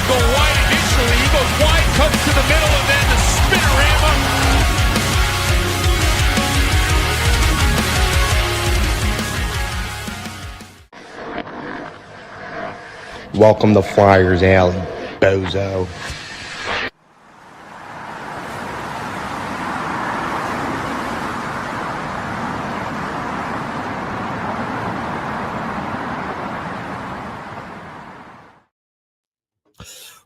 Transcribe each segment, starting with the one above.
go wide initially. He goes wide, comes to the middle, and then the spinorama. Welcome to Flyers Alley, bozo.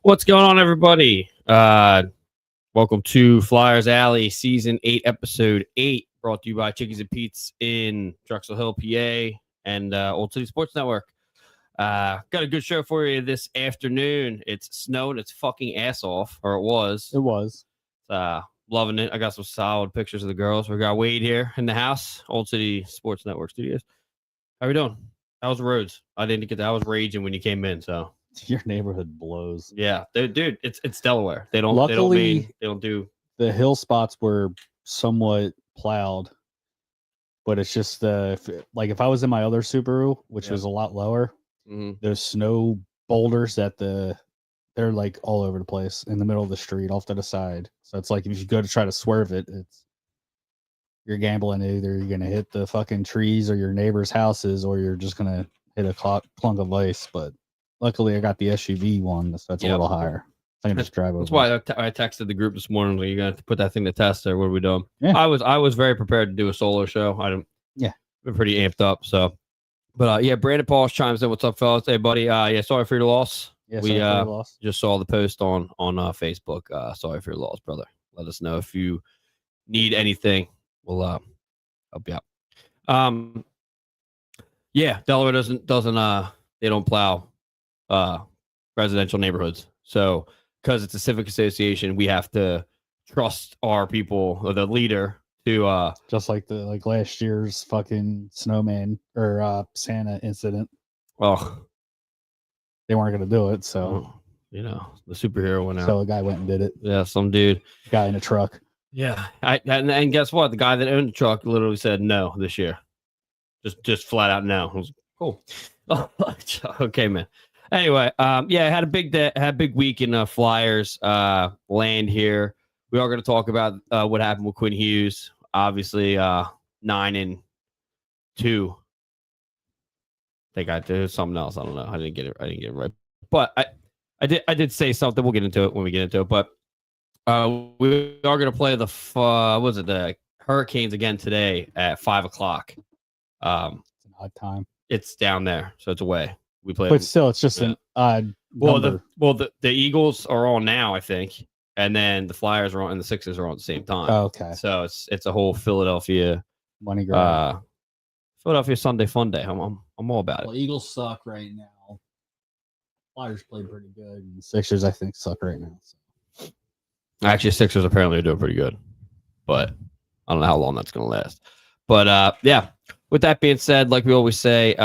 What's going on, everybody? Welcome to Flyers Alley, Season 8, Episode 8, brought to you by Chickies and Pete's in Drexel Hill, PA, and Old City Sports Network. Got a good show for you this afternoon. It's snowing its fucking ass off, or it was. It was. Loving it. I got some solid pictures of the girls. We got Wade here in the house, Old City Sports Network Studios. How we doing? How's the roads? I didn't get that. I was raging when you came in, so. Your neighborhood blows. Yeah, dude, it's Delaware. They don't do. The hill spots were somewhat plowed, but it's just if I was in my other Subaru, which was a lot lower, those snow boulders they're like all over the place in the middle of the street, off to the side. So it's like if you go to try to swerve it, you're gambling. Either you're gonna hit the fucking trees or your neighbor's houses, or you're just gonna hit a clunk of ice. But luckily, I got the SUV one, so that's a little higher. I can just drive over. That's why I texted the group this morning. Like, you're gonna have to put that thing to test, or what are we doing? Yeah. I was very prepared to do a solo show. Been pretty amped up. So, but Brandon Pauls chimes in. What's up, fellas? Hey, buddy. Sorry for your loss. Yeah, we loss. Just saw the post on Facebook. Sorry for your loss, brother. Let us know if you need anything. We'll help you out. Delaware doesn't they don't plow residential neighborhoods. So because it's a civic association, we have to trust our people or the leader to just like last year's fucking snowman or Santa incident. Well, they weren't going to do it, so the superhero went out. So a guy went and did it. Yeah, some dude, guy in a truck. Yeah, and guess what? The guy that owned the truck literally said no this year. Just flat out no. I was cool. Okay, man. Anyway, had a big week in Flyers land here. We are going to talk about what happened with Quinn Hughes. Obviously, 9-2. I think I did something else. I don't know. I didn't get it right. But I did say something. We'll get into it when we get into it. But we are going to play the Hurricanes again today at 5:00. It's an odd time. It's down there, so it's away. We play, but still, it's just an odd. The Eagles are on now, I think, and then the Flyers are on, and the Sixers are on at the same time. Oh, okay, so it's a whole Philadelphia money grab. Philadelphia Sunday fun day. I'm all about it. Eagles suck right now. Flyers play pretty good, and Sixers I think suck right now. So. Actually, Sixers apparently are doing pretty good, but I don't know how long that's going to last. But with that being said, like we always say,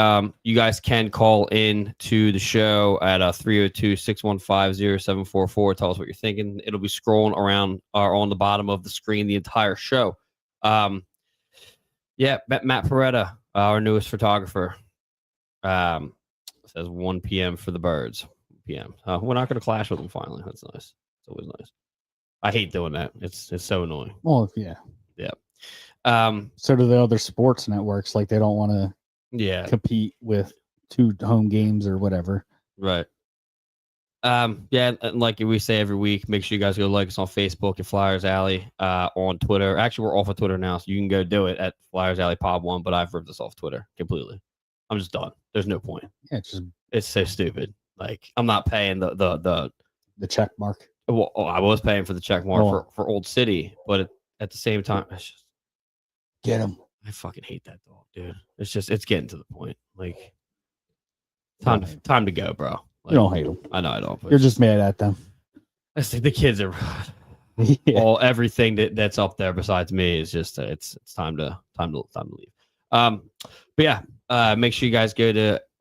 you guys can call in to the show at 302-615-0744. Tell us what you're thinking. It'll be scrolling around or on the bottom of the screen the entire show. Matt Peretta, our newest photographer, says 1 p.m. for the birds. 1 p.m. We're not going to clash with them finally. That's nice. It's always nice. I hate doing that. It's so annoying. Well, yeah. Yeah. So do the other sports networks. Like they don't want to compete with 2 home games or whatever. Right. And like we say every week, make sure you guys go like us on Facebook at Flyers Alley, on Twitter. Actually, we're off of Twitter now, so you can go do it at Flyers Alley Pod 1, but I've ripped this off Twitter completely. I'm just done. There's no point. Yeah, it's so stupid. Like I'm not paying the check mark. Well, I was paying for the check mark for Old City, but at the same time, it's just get him. I fucking hate that dog, dude. It's getting to the point. Like time to go, bro. Like, you don't hate them. I know I don't. You're just mad at them. I think the kids are everything that's up there besides me is just it's time to leave. Make sure you guys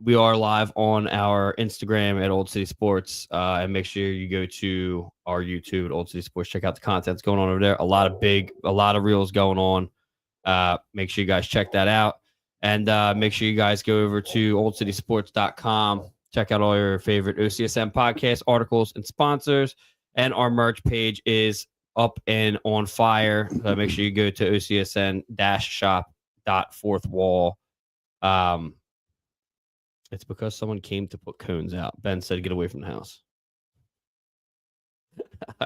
we are live on our Instagram at Old City Sports, and make sure you go to our YouTube at Old City Sports. Check out the content that's going on over there. A lot of reels going on. Make sure you guys check that out, and make sure you guys go over to oldcitysports.com. Check out all your favorite OCSN podcasts, articles, and sponsors. And our merch page is up and on fire. Make sure you go to OCSN-shop.fourthwall. It's because someone came to put cones out. Ben said, "Get away from the house."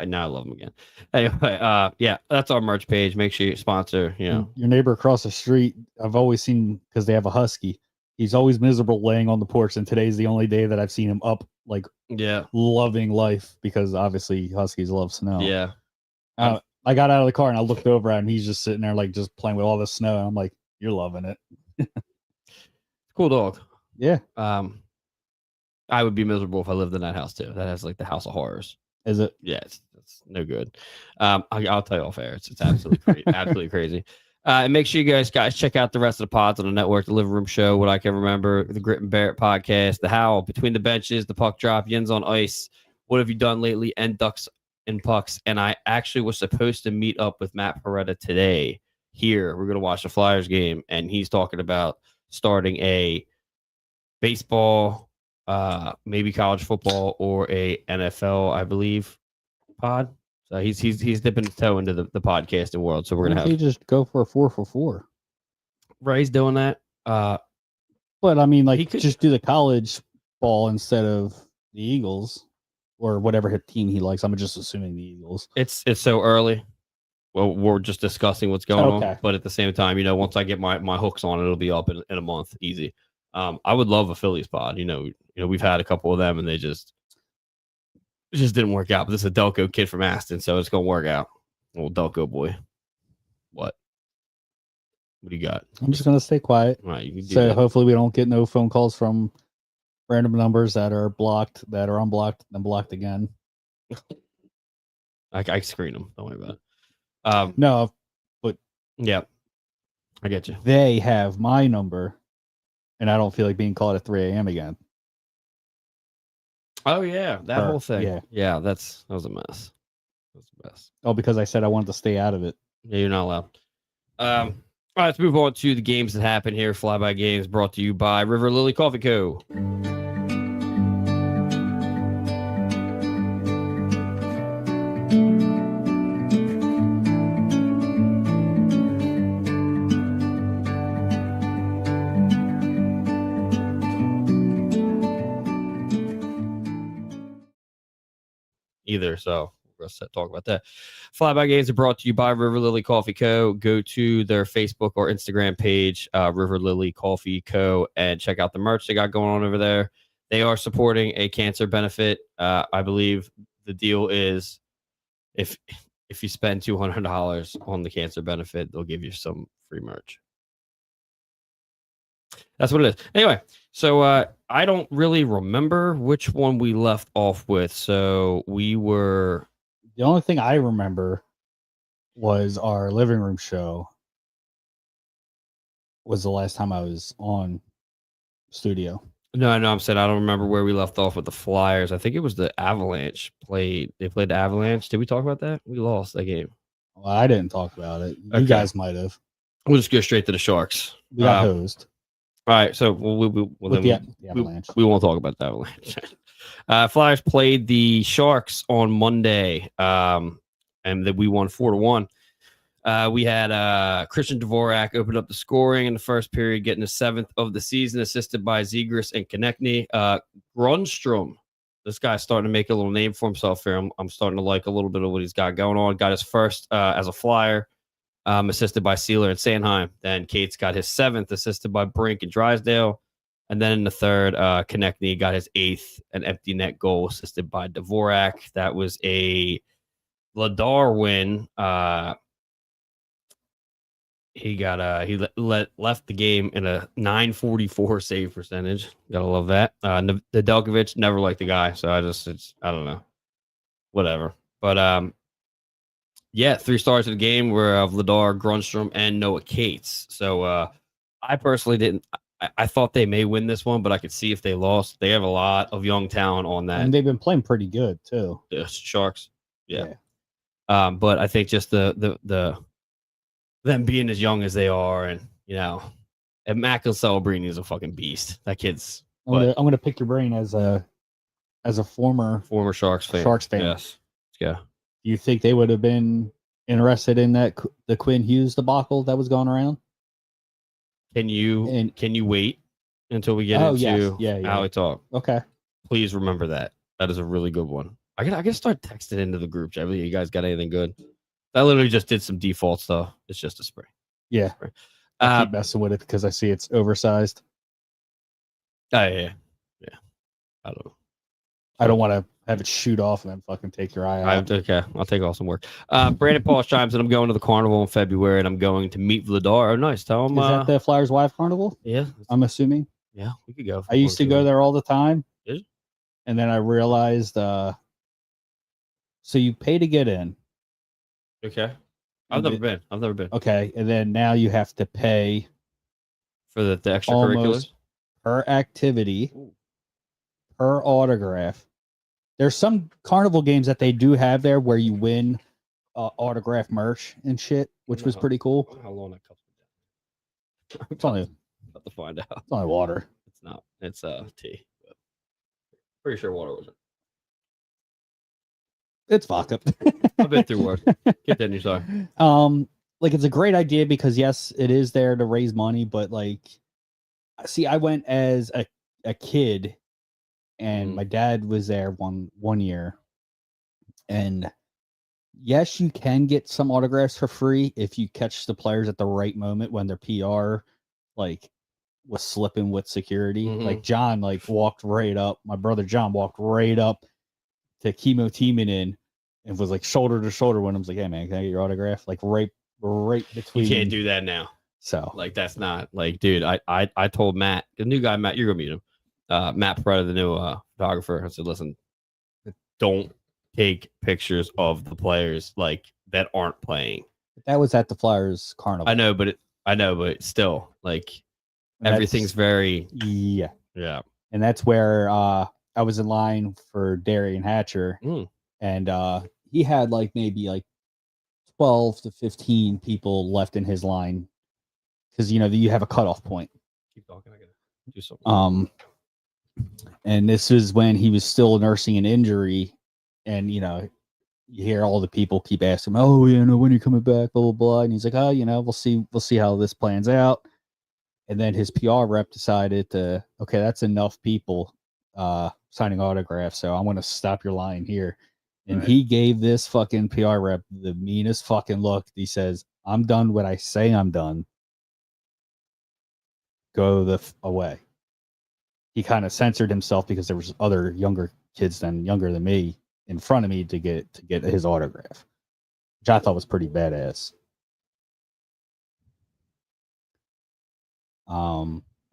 Now I love him again. Anyway, yeah, that's our merch page. Make sure you sponsor. Your neighbor across the street. I've always seen, because they have a husky. He's always miserable laying on the porch, and today's the only day that I've seen him up, like, loving life, because obviously huskies love snow. Yeah. I got out of the car and I looked over at him. He's just sitting there, like, just playing with all the snow. And I'm like, "You're loving it." Cool dog. Yeah. I would be miserable if I lived in that house too. That has like the house of horrors. Is it? Yeah, it's no good. I'll tell you off air. It's absolutely crazy. Absolutely crazy. And make sure you guys check out the rest of the pods on the network, the Living Room Show, What I Can Remember, the Grit and Barrett podcast, the Howl, Between the Benches, the Puck Drop, Yins on Ice, What Have You Done Lately, and Ducks and Pucks. And I actually was supposed to meet up with Matt Peretta today here. We're going to watch the Flyers game, and he's talking about starting a baseball, maybe college football, or a NFL, I believe, pod. So he's dipping his toe into the podcasting world. So we're gonna have just go for a 4-for-4. Ray's doing that. But I mean, like, he could just do the college ball instead of the Eagles or whatever team he likes. I'm just assuming the Eagles. It's so early. Well, we're just discussing what's going on, but at the same time, once I get my hooks on, it'll be up in a month, easy. I would love a Phillies pod. We've had a couple of them, and they just didn't work out. But this is a Delco kid from Aston, so it's gonna work out. Old Delco boy. What do you got? I'm just gonna stay quiet. All right, you can do so that. Hopefully we don't get no phone calls from random numbers that are blocked, that are unblocked, and blocked again. I screen them. Don't worry about it. No, but yeah, I get you. They have my number, and I don't feel like being called at 3 a.m. again. Oh yeah, that whole thing. Yeah, that was a mess. That's a mess. Oh, because I said I wanted to stay out of it. Yeah, you're not allowed. All right, let's move on to the games that happen here. Flyby Games brought to you by River Lily Coffee Co. Either, so let's talk about that. Flyby Games are brought to you by River Lily Coffee Co. Go to their Facebook or Instagram page, River Lily Coffee Co., and check out the merch they got going on over there. They are supporting a cancer benefit. I believe the deal is if you spend $200 on the cancer benefit, they'll give you some free merch. That's what it is. Anyway, so I don't really remember which one we left off with. So we were... The only thing I remember was our living room show was the last time I was on studio. No, I'm saying I don't remember where we left off with the Flyers. I think it was the Avalanche played. They played the Avalanche. Did we talk about that? We lost that game. Well, I didn't talk about it. You guys might have. We'll just go straight to the Sharks. We got hosed. All right, so the Avalanche. We won't talk about the Avalanche. Flyers played the Sharks on Monday, and that we won 4-1. We had Christian Dvorak open up the scoring in the first period, getting the 7th of the season, assisted by Zegras and Konechny. Grundstrom, this guy's starting to make a little name for himself here. I'm starting to like a little bit of what he's got going on. Got his first as a Flyer. Assisted by Sealer and Sanheim. Then Cates got his 7th, assisted by Brink and Drysdale. And then in the third, Konechny got his 8th, an empty net goal, assisted by Dvorak. That was a Vladar win. He left the game in a 944 save percentage. Gotta love that. Nedeljkovic, never liked the guy, so I don't know, whatever. But yeah, 3 stars of the game were Vladar, Grundstrom, and Noah Cates. So I personally didn't. I thought they may win this one, but I could see if they lost. They have a lot of young talent on that. And they've been playing pretty good too. The Sharks, yeah. But I think just the them being as young as they are, and and Mackel Celebrini is a fucking beast. That kid's I'm gonna pick your brain as a former Sharks fan. Yes. Yeah. Do you think they would have been interested in the Quinn Hughes debacle that was going around? Can you wait until we get into Alley Talk? Okay. Please remember that. That is a really good one. I gotta start texting into the group chat. You guys got anything good? I literally just did some default stuff. It's just a spray. Yeah. I keep messing with it because I see it's oversized. Oh yeah. I don't know. I don't want to have it shoot off and then fucking take your eye out. Okay, I'll take off some work. Brandon Paul chimes in. I'm going to the carnival in February, and I'm going to meet Vladar. Oh, nice. Tell him. Is that the Flyers Wife Carnival? Yeah, I'm assuming. Yeah, we could go. I used to go there all the time. Did you? And then I realized, so you pay to get in. Okay. I've never been. Okay, and then now you have to pay for the extracurriculars per activity, per autograph. There's some carnival games that they do have there where you win autograph merch and shit, which was pretty cool. How long that cup? It's only about to find out. It's only water. It's not. It's tea. But pretty sure water was it. It's vodka. I've been through work. Continue, sorry. Like it's a great idea because yes, it is there to raise money, but like, see, I went as a kid. And my dad was there one year. And yes, you can get some autographs for free if you catch the players at the right moment when their PR like was slipping with security. Like John walked right up. My brother John walked right up to Chemo Timonen and was like shoulder to shoulder when I was like, hey man, can I get your autograph? Like right between. You can't do that now. So like that's not like, dude, I told Matt, the new guy, Matt, you're gonna meet him. Matt Prada, the new photographer, I said, listen, don't take pictures of the players like that aren't playing. That was at the Flyers Carnival. I know, but still, like everything's very yeah. And that's where I was in line for Darian Hatcher, and he had like maybe like 12 to 15 people left in his line because you have a cutoff point. Keep talking. I gotta do something. And this is when he was still nursing an injury, and you hear all the people keep asking him, "Oh, when are you coming back?" Blah blah blah, and he's like, "Oh, we'll see how this plans out." And then his PR rep decided to, okay, that's enough people signing autographs, so I'm going to stop your line here. And he gave this fucking PR rep the meanest fucking look. He says, "I'm done when I say I'm done. Go away." He kind of censored himself because there was other younger than me in front of me to get his autograph, which I thought was pretty badass.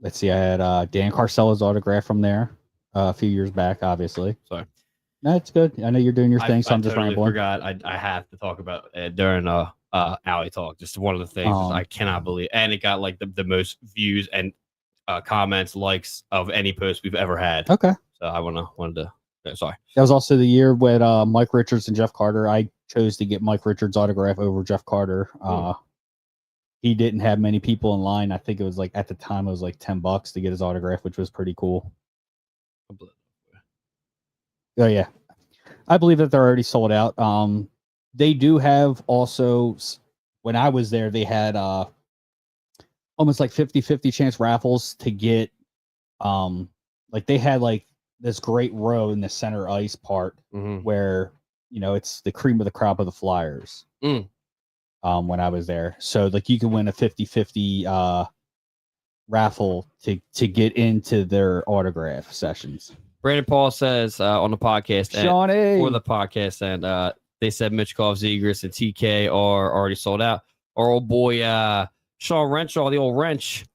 Let's see. I had Dan Carcella's autograph from there a few years back. Obviously, sorry. No, it's good. I know you're doing your thing, so I'm just rambling. Forgot. I have to talk about it during Alley Talk. Just one of the things I cannot believe, and it got like the most views and comments, likes of any post we've ever had. Okay. So I wanted to. Sorry. That was also the year when Mike Richards and Jeff Carter. I chose to get Mike Richards' autograph over Jeff Carter. He didn't have many people in line. I think it was like at the time it was like $10 to get his autograph, which was pretty cool. Oh yeah, I believe that they're already sold out. They do have also. When I was there, they had almost like 50-50 chance raffles to get like they had like this great row in the center ice part where it's the cream of the crop of the Flyers when I was there, so like you could win a 50-50 raffle to get into their autograph sessions. Brandon Paul says on the podcast for the podcast, and they said Michkov, Zegras, and TK are already sold out. Our old boy Sean Renshaw, the old wrench,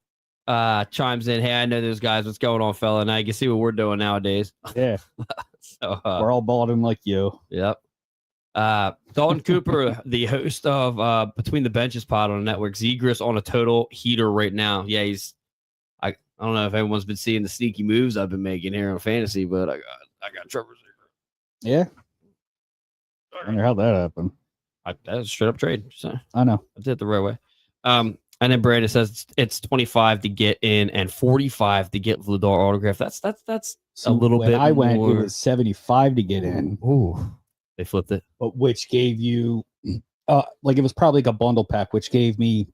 chimes in. Hey, I know those guys. What's going on, fella? Now you can see what we're doing nowadays. Yeah. So we're all balding like you. Yep. Dalton Cooper, the host of Between the Benches pod on the network. Zegras on a total heater right now. Yeah, I don't know if everyone's been seeing the sneaky moves I've been making here on fantasy, but I got Trevor Zegras. Yeah. I wonder how that happened. That was a straight up trade. So I know. I did it the right way. And then Brandon says it's 25 to get in and 45 to get Vladar autograph. That's So a little when bit I went, more. it was 75 to get in. Ooh, they flipped it. But which gave you like it was probably like a bundle pack, which gave me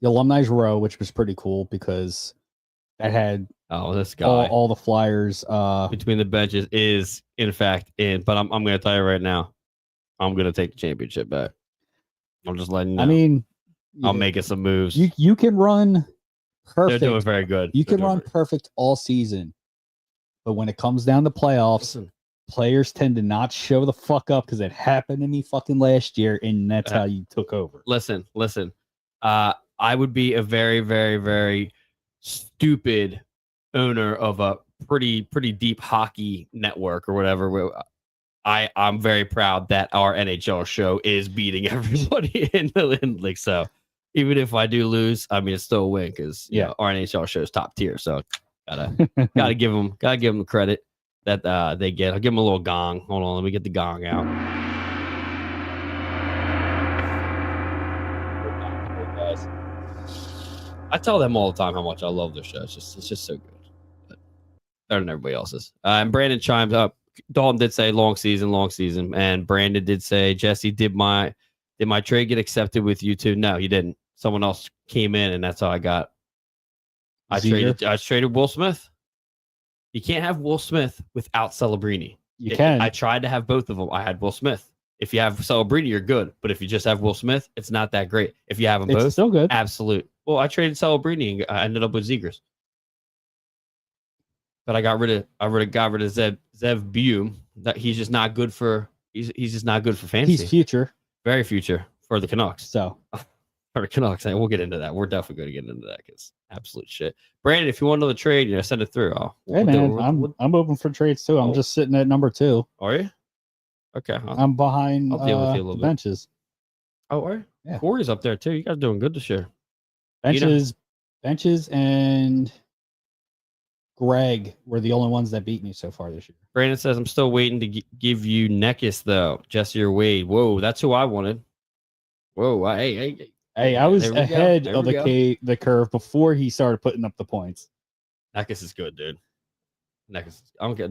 the alumni's row, which was pretty cool because that had This guy all the flyers between the benches is in fact in. But I'm going to tell you right now, I'm going to take the championship back. I'm just letting you know. I mean, I'm making some moves. You can run perfect. They're doing very good. You can run perfect all season, but when it comes down to playoffs, players tend to not show the fuck up because it happened to me fucking last year, and that's how you took over. Listen. I would be a very, very, very stupid owner of a pretty deep hockey network or whatever. I'm very proud that our NHL show is beating everybody in the league. So even if I do lose, I mean it's still a win because our NHL show is top tier. So gotta give them the credit that they get. I'll give them a little gong. Hold on, let me get the gong out. Guys, I tell them all the time how much I love their show. It's just so good, but better than everybody else's. And Brandon chimed up. Dalton did say long season, and Brandon did say, Jesse, did my trade get accepted with you too? No, he didn't. Someone else came in, and that's how I got. I traded Will Smith. You can't have Will Smith without Celebrini. You can. I tried to have both of them. I had Will Smith. If you have Celebrini, you're good. But if you just have Will Smith, it's not that great. If you have them both, it's still good. Absolute. Well, I traded Celebrini and I ended up with Zegers. But I got rid of Zev Buum. That he's just not good for. He's just not good for fantasy. He's future, very future for the Canucks. So for the Canucks, and we'll get into that. We're definitely going to get into that because absolute shit. Brandon, if you want another trade, send it through. Hey man, I'm open for trades too. I'm just sitting at number 2. Are you? Okay, I'm behind. I'll deal with you a little bit. Benches. Oh, are you? Yeah. Corey's up there too. You guys are doing good this year. Benches, and Greg were the only ones that beat me so far this year. Brandon says, I'm still waiting to give you Neckis, though. Jesse or Wade. Whoa, that's who I wanted. Whoa, hey, I was ahead of the curve before he started putting up the points. Neckis is good, dude. Neckis.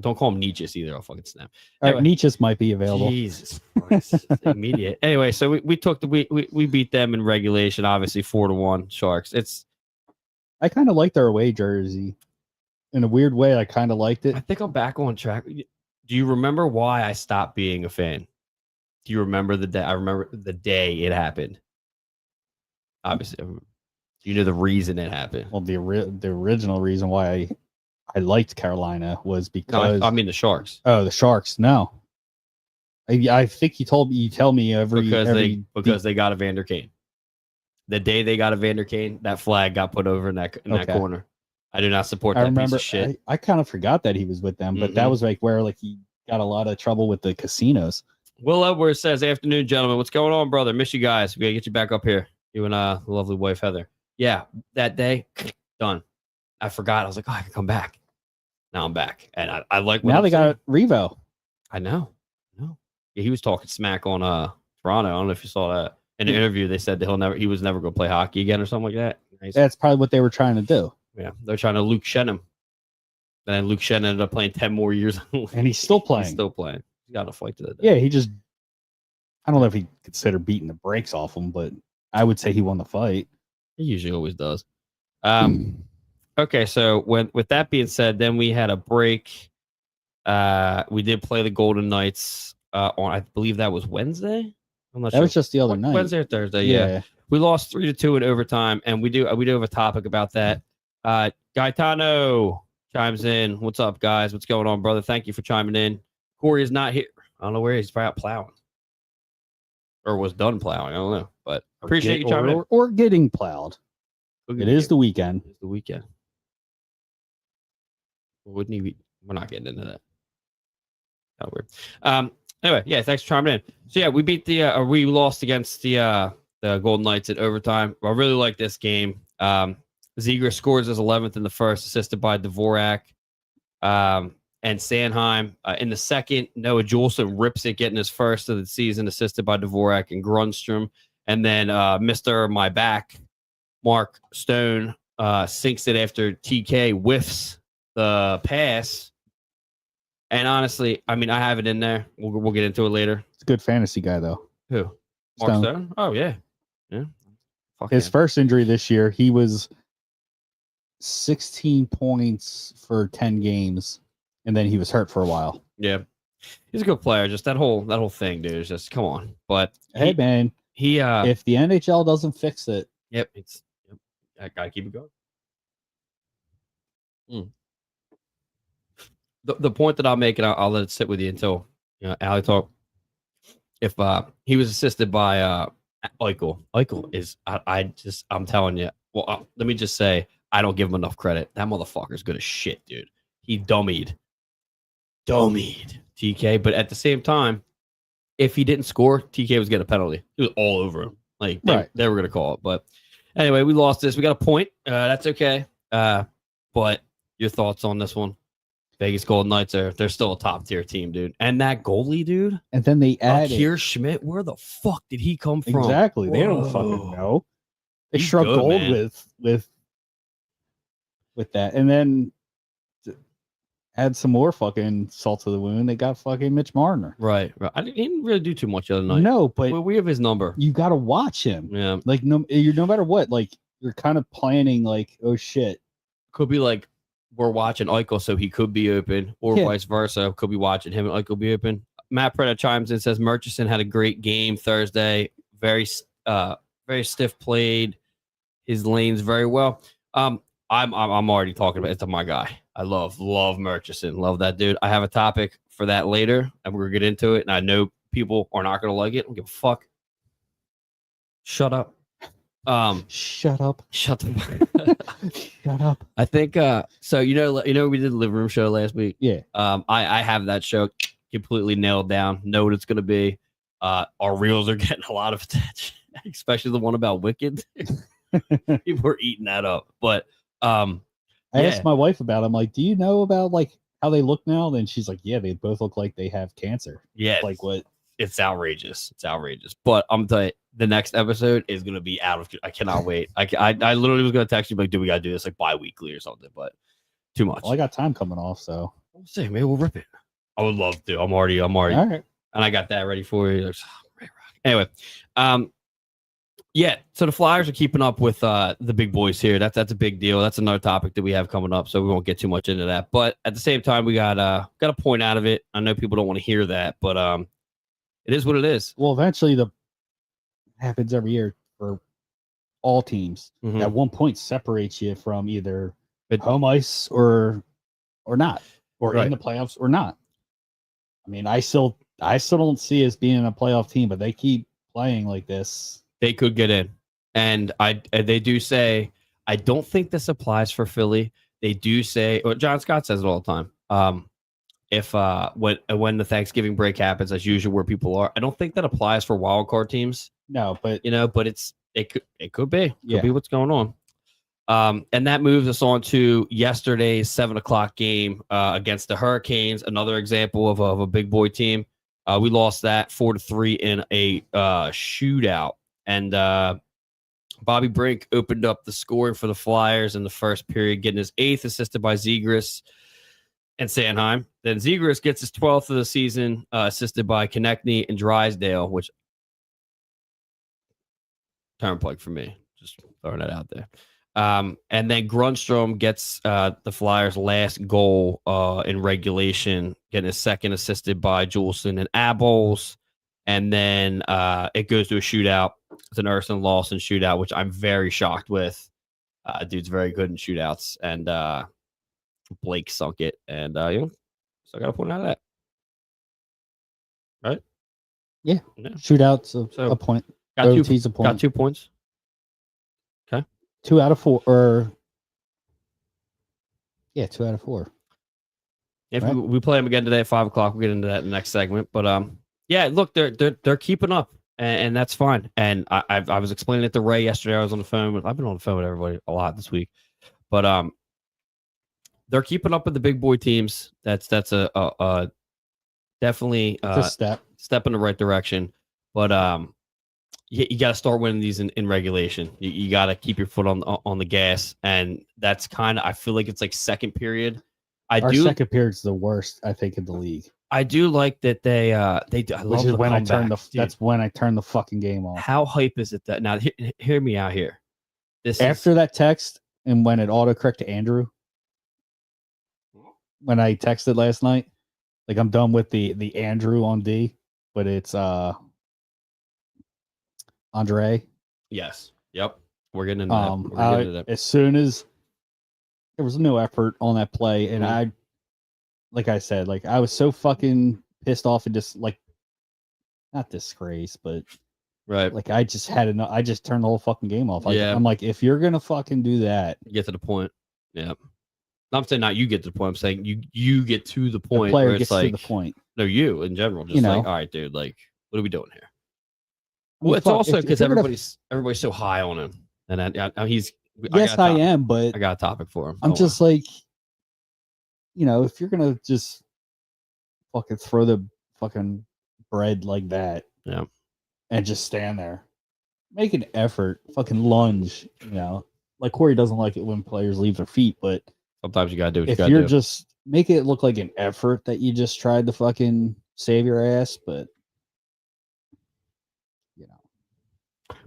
Don't call him Nietzsche's either. I'll fucking snap. Anyway, right, Nietzsche's might be available. Jesus Christ. Immediate. Anyway, so we beat them in regulation, obviously 4-1 Sharks. I kind of like their away jersey. In a weird way, I kind of liked it. I think I'm back on track. Do you remember why I stopped being a fan? Do you remember the day? I remember the day it happened. Obviously, you know the reason it happened. Well, the original reason why I liked Carolina was because I mean the Sharks. Oh, the Sharks. No, I think you tell me because they got Evander Kane. The day they got Evander Kane, that flag got put over in that corner. I do not support that piece of shit. I kind of forgot that he was with them, but that was like where he got a lot of trouble with the casinos. Will Edwards says, afternoon, gentlemen. What's going on, brother? Miss you guys. We got to get you back up here. You and the lovely wife, Heather. Yeah, that day, done. I forgot. I was like, I can come back. Now I'm back. And I like what now they got Revo. I know. Yeah, he was talking smack on Toronto. I don't know if you saw that. In the interview, they said that he was never going to play hockey again or something like that. That's probably what they were trying to do. Yeah, they're trying to Luke Shen him. And then Luke Shen ended up playing 10 more years. And he's still playing. He's got a fight to the day. Yeah, I don't know if he considered beating the brakes off him, but I would say he won the fight. He usually always does. Okay, so with that being said, then we had a break. We did play the Golden Knights on, I believe that was Wednesday. I'm not sure. That was just the other night. Wednesday or Thursday, yeah. We lost 3-2 in overtime, and we do have a topic about that. Gaetano chimes in. What's up, guys? What's going on, brother? Thank you for chiming in. Corey is not here. I don't know where he's probably out plowing. Or was done plowing. I don't know. But appreciate you chiming in. Or getting plowed. It is the weekend. It's the weekend. Wouldn't he be? We're not getting into that. Kind of weird. Anyway, yeah, thanks for chiming in. So yeah, we beat we lost against the Golden Knights at overtime. I really like this game. Zegras scores his 11th in the first, assisted by Dvorak. And Sanheim in the second. Noah Juleson rips it, getting his first of the season, assisted by Dvorak and Grunstrom. And then Mr. My Back, Mark Stone sinks it after TK whiffs the pass. And honestly, I mean, I have it in there. We'll get into it later. It's a good fantasy guy, though. Who? Mark Stone? Oh, yeah. His first injury this year, he was 16 points for 10 games, and then he was hurt for a while. Yeah. He's a good player. Just that whole thing, dude, is just come on. But hey, man, if the NHL doesn't fix it, I gotta keep it going. The point that I'll make, and I'll let it sit with you until Allie talk. If he was assisted by Eichel is I'm telling you. Well, let me just say I don't give him enough credit. That motherfucker's good as shit, dude. He dummied TK, but at the same time, if he didn't score, TK was getting a penalty. He was all over him. Like they were gonna call it. But anyway, we lost this. We got a point. That's okay. But your thoughts on this one? Vegas Golden Knights they're still a top tier team, dude. And that goalie, dude. And then they added Kier Schmidt. Where the fuck did he come from? Exactly. Whoa. They don't fucking know. They struck gold with that. And then to add some more fucking salt to the wound, they got fucking Mitch Marner. Right. He didn't really do too much the other night. No, but we have his number. You got to watch him. Yeah. Like no matter what, like you're kind of planning like, oh shit. Could be like we're watching Eichel, so he could be open, or vice versa. Could be watching him and Eichel be open. Matt Preda chimes in, says Murchison had a great game Thursday. Very stiff played his lanes very well. I'm already talking about it's my guy. I love Murchison. Love that dude. I have a topic for that later, and we're gonna get into it. And I know people are not gonna like it. I don't give a fuck. Shut up. Shut up. Shut the fuck. Shut up. I think so we did the living room show last week. Yeah. I have that show completely nailed down. Know what it's gonna be. Our reels are getting a lot of attention, especially the one about Wicked. People are eating that up. But I asked my wife about it. I'm like, do you know about like how they look now? Then she's like, yeah, they both look like they have cancer. Yeah. Like what? It's outrageous. It's outrageous. But I'm telling you, the next episode is going to be I cannot wait. I literally was going to text you, like, do we got to do this like bi-weekly or something? But too much. Well, I got time coming off, so we'll see. Maybe we'll rip it. I would love to. I'm already. All right. And I got that ready for you. Anyway, yeah. So the Flyers are keeping up with the big boys here. That's a big deal. That's another topic that we have coming up, so we won't get too much into that. But at the same time, we got a point out of it. I know people don't want to hear that, but it is what it is. Well, eventually, happens every year for all teams. Mm-hmm. At one point, separates you from either home ice or not, or in the playoffs or not. I mean, I still don't see us being a playoff team, but they keep playing like this. They could get in, and they do say, I don't think this applies for Philly. They do say, well, John Scott says it all the time. If when the Thanksgiving break happens, as usual, where people are, I don't think that applies for wild card teams. No, but but it could be what's going on. And that moves us on to yesterday's 7:00 game against the Hurricanes. Another example of a big boy team. We lost that 4-3 in a shootout, and Bobby Brink opened up the scoring for the Flyers in the first period, getting his 8th, assisted by Zegras and Sanheim. Then Zegras gets his 12th of the season, assisted by Konechny and Drysdale, which term plug for me. Just throwing that out there. And then Grundstrom gets the Flyers' last goal in regulation, getting his second, assisted by Juleson and Abols. And then it goes to a shootout. It's an Urson Lawson shootout, which I'm very shocked with. Dude's very good in shootouts. And Blake sunk it. And, so I got to point out that. Right? Yeah. Shootouts a point. Got OT's a point. Got 2 points. Okay. 2 out of 4. Or 2 out of 4. If we play them again today at 5:00, we'll get into that in the next segment. But yeah, look, they're keeping up, and that's fine. And I was explaining it to Ray yesterday. I was on the phone. I've been on the phone with everybody a lot this week, but they're keeping up with the big boy teams. That's a definitely a step in the right direction. But you got to start winning these in regulation. You got to keep your foot on the gas, and that's kind of, I feel like it's like second period. Our second period's the worst, I think, in the league. I do like that they which is when I turn that's when I turn the fucking game off. How hype is it that now? Hear me out here. After that text and when it autocorrect to Andrew, when I texted last night, like I'm done with the Andrew on D, but it's Andre. Yes. Yep. We're getting into that. We're getting into that. As soon as there was no effort on that play, and I, like I said, like I was so fucking pissed off and just like, not disgrace, but right, like I just had enough. I just turned the whole fucking game off. I'm like, if you're gonna fucking do that, get to the point. Yeah. I'm saying not you get to the point. I'm saying you get to the point. The player where it's gets like, to the point. No, you in general, just like, all right, dude, like, what are we doing here? Well, it's also because everybody's so high on him, and he's. Yes, I am, but I got a topic for him. I'm just like, if you're gonna just fucking throw the fucking bread like that, yeah, and just stand there, make an effort, fucking lunge, like Corey doesn't like it when players leave their feet, but sometimes you gotta do what if you gotta you're do. just make it look like an effort that you just tried to fucking save your ass, but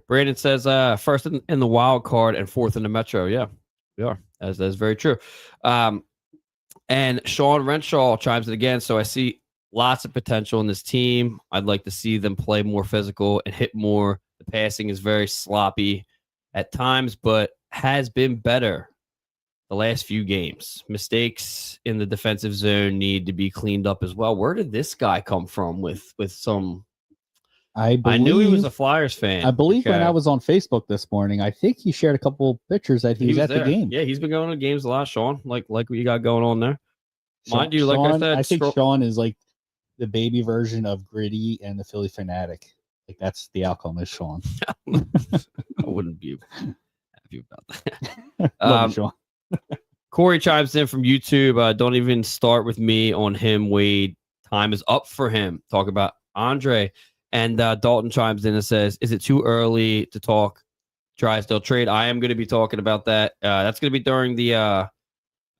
Brandon says first in the wild card and fourth in the Metro. Yeah, we are. That's very true. And Sean Renshaw chimes in again. So I see lots of potential in this team. I'd like to see them play more physical and hit more. The passing is very sloppy at times, but has been better the last few games. Mistakes in the defensive zone need to be cleaned up as well. Where did this guy come from with some... I knew he was a Flyers fan. I believe when I was on Facebook this morning, I think he shared a couple pictures that he was at there. the game. Yeah, he's been going to games a lot, Sean. Like what you got going on there. Mind you, Sean, like I said, I think Sean is like the baby version of Gritty and the Philly Fanatic. Like that's the outcome is Sean. I wouldn't be happy about that. Love you, Sean. Corey chimes in from YouTube. Don't even start with me on him, Wade. Time is up for him. Talk about Andre. And Dalton chimes in and says, is it too early to talk Drysdale trade? I am going to be talking about that. That's going to be during the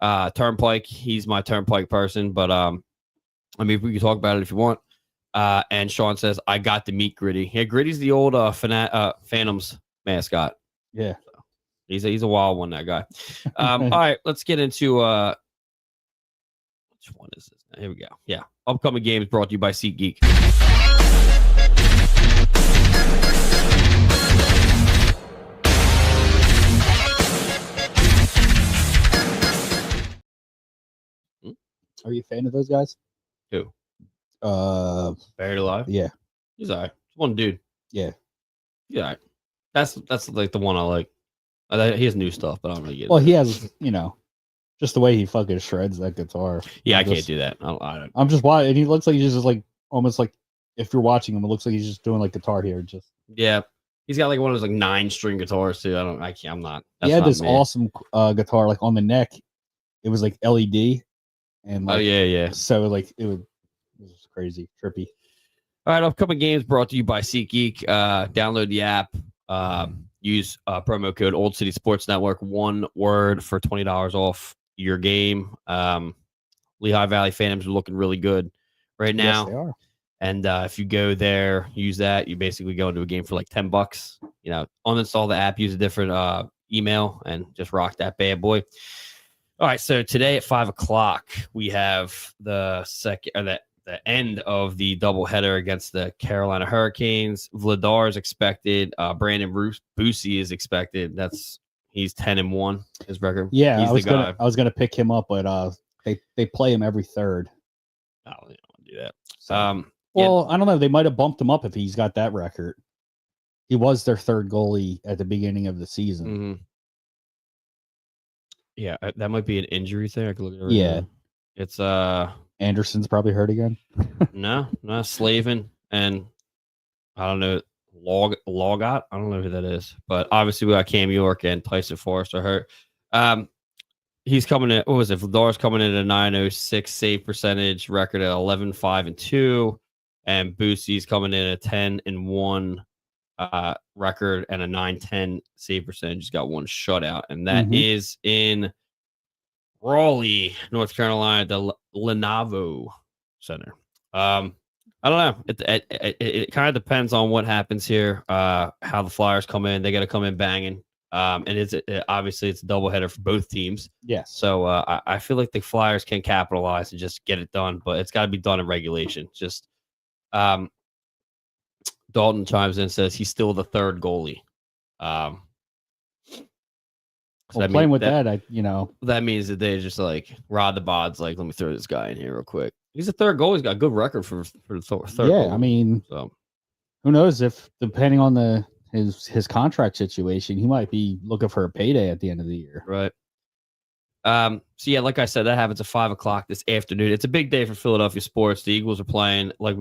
Turnpike. He's my Turnpike person. But, I mean, we can talk about it if you want. And Sean says, I got to meet Gritty. Yeah, Gritty's the old Phantoms mascot. Yeah. So he's a wild one, that guy. All right, let's get into which one is this? Here we go. Yeah. Upcoming games brought to you by SeatGeek. Are you a fan of those guys? Who? Buried Alive? Yeah. He's all right. One dude. Yeah. Yeah. That's like the one I like. He has new stuff, but I don't really get it. Well, he has, just the way he fucking shreds that guitar. Yeah, I can't do that. I'm just watching, and he looks like he's just like almost like if you're watching him, it looks like he's just doing like guitar here. Just yeah, he's got like one of those like 9-string guitars too. I can't. I'm not. He had this awesome guitar like on the neck. It was like LED, and like, yeah. So like it was crazy, trippy. All right, upcoming games brought to you by SeatGeek. Download the app. Use promo code Old City Sports Network. One word for $20 off your game. Lehigh Valley Phantoms are looking really good right now. Yes, they are. And if you go there, use that, you basically go into a game for like $10. Uninstall the app, use a different email, and just rock that bad boy. All right, so today at 5:00, we have the end of the doubleheader against the Carolina Hurricanes. Vladar is expected. Brandon Boosie is expected. He's 10-1. His record. Yeah, he's I was gonna pick him up, but they play him every third. I don't want to do that. So, well, I don't know. They might have bumped him up if he's got that record. He was their third goalie at the beginning of the season. Mm-hmm. Yeah, that might be an injury thing. I could look at it. Yeah, now. It's Anderson's probably hurt again. No, not Slavin, and I don't know Logot. I don't know who that is, but obviously we got Cam York and Tyson Forrest are hurt. He's coming in. What was it? Vladar's coming in at a 906 save percentage, record at 11-5-2, and Boosie's coming in at 10-1 record and a 910 save percentage. He's got one shutout, and that is in Raleigh, North Carolina, the Lenovo Center. I don't know. It kind of depends on what happens here. How the Flyers come in, they got to come in banging. And obviously it's a doubleheader for both teams. Yes. So I feel like the Flyers can capitalize and just get it done, but it's got to be done in regulation. Just Dalton chimes in and says he's still the third goalie. So playing with that, that means that they just like Rod the Bod's like, let me throw this guy in here real quick. He's a third goal. He's got a good record for the third. Yeah, goal. I mean, so who knows if depending on his contract situation, he might be looking for a payday at the end of the year. Right. So yeah, like I said, that happens at 5:00 this afternoon. It's a big day for Philadelphia sports. The Eagles are playing like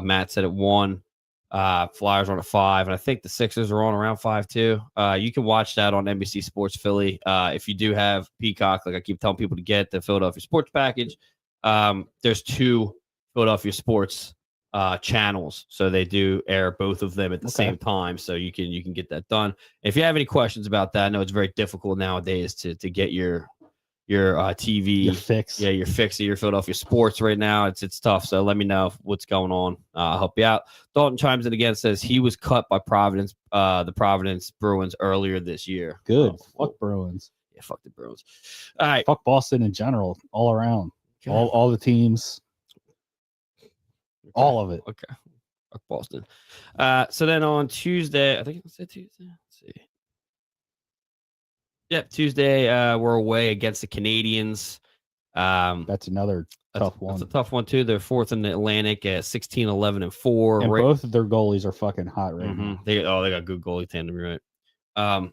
Matt said at 1. Flyers on at 5, and I think the Sixers are on around 5 too. You can watch that on NBC Sports Philly. If you do have Peacock, like I keep telling people to get the Philadelphia Sports package. There's 2 Philadelphia Sports channels, so they do air both of them at the same time. So you can get that done. If you have any questions about that, I know it's very difficult nowadays to get your TV, your fix. Yeah, your fix of your Philadelphia sports right now. It's tough. So let me know what's going on. I'll help you out. Dalton chimes in again, says he was cut by Providence, the Providence Bruins earlier this year. Good. Fuck Bruins. Yeah, fuck the Bruins. All right. Fuck Boston in general, all around. All the teams. All of it. Okay. Fuck Boston. So then on Tuesday, I think it's Tuesday. Let's see. Yep, Tuesday we're away against the Canadians. That's another tough one. That's a tough one too. They're 4th in the Atlantic at 16, 11, and 4. And both of their goalies are fucking hot right now. They got good goalie tandem, right?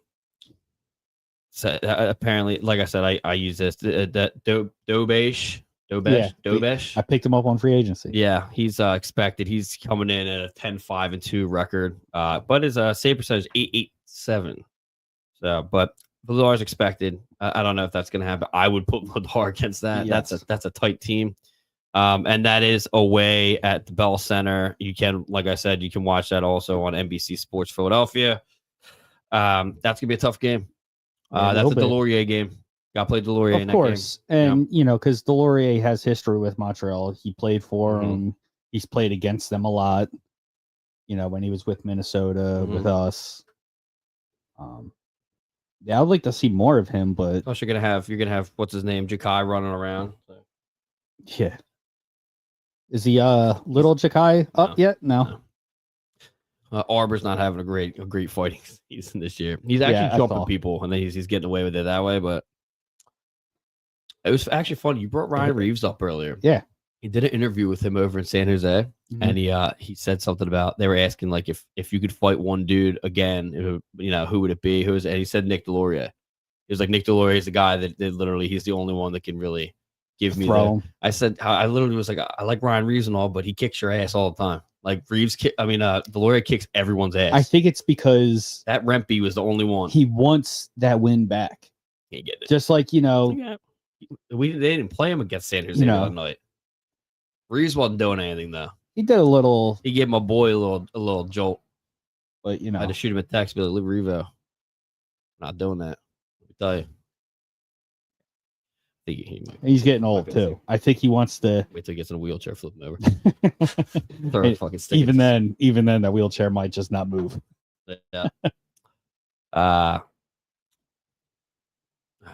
So apparently, like I said, I use this. Dobesh. I picked him up on free agency. Yeah, he's expected. He's coming in at a 10-5-2 record, but his save percentage 8.87. So, but Vladar expected. I don't know if that's going to happen. I would put Vladar against that. Yes. That's a tight team, and that is away at the Bell Center. You can, like I said, you can watch that also on NBC Sports Philadelphia. That's gonna be a tough game. That's a Delorier game. Got to play Delorier in that game. Of course, and because Delorier has history with Montreal. He played for them. He's played against them a lot. When he was with Minnesota, with us. Yeah, I'd like to see more of him, but plus you're gonna have what's his name, Chickie running around. So. Yeah, is he little Chickie up yet? No. Arbor's not having a great fighting season this year. He's actually jumping people, and then he's getting away with it that way. But it was actually funny. You brought Ryan Reeves up earlier. Yeah, he did an interview with him over in San Jose, and he said something about they were asking like if you could fight one dude again, who would it be? And he said Nick Delorier. He was like Nick Delorier is the guy that literally he's the only one that can really give me that. I said I literally was like I like Ryan Reeves and all, but he kicks your ass all the time. Like Reeves, Delorier kicks everyone's ass. I think it's because that Rempe was the only one. He wants that win back. Can't get it. Just like they didn't play him against San Jose the other night. Reeves wasn't doing anything though. He did a little. He gave my boy a little jolt, but I had to shoot him a text, but like, Revo, not doing that. Let me tell you. He's getting old too. I think he wants to wait till he gets in a wheelchair, flip him over. Throw a fucking stick. Even then, that wheelchair might just not move. Yeah. I'm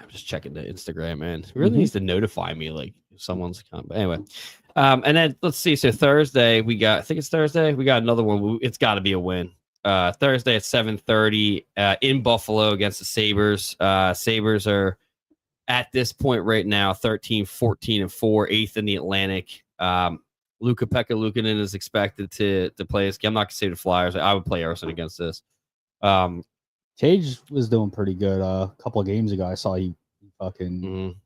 just checking the Instagram, man. It really needs to notify me like if someone's coming. But anyway, and then let's see. So Thursday we got. I think it's Thursday. We got another one. It's got to be a win. Thursday at 7:30 in Buffalo against the Sabres. Sabres are at this point right now 13, 14, and 4, 8th in the Atlantic. Luka-Pekka Luukkonen is expected to play this game. I'm not going to say the Flyers. I would play Arson against this. Tage was doing pretty good a couple of games ago. I saw he fucking.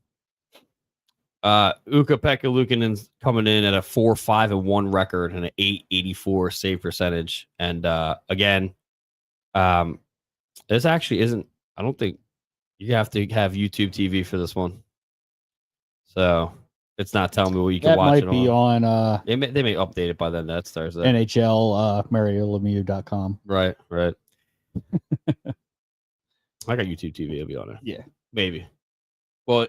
Luka-Pekka Luukkonen's coming in at a 4-5-1 record and an 8.84 save percentage. And again, this actually isn't. I don't think. You have to have YouTube TV for this one. So It's not telling me where you can That watch might it be on They may update it by then. That's Thursday. NHL MarioLemieux.com. Right. I got YouTube TV. I'll be on it. Yeah, Maybe. Well,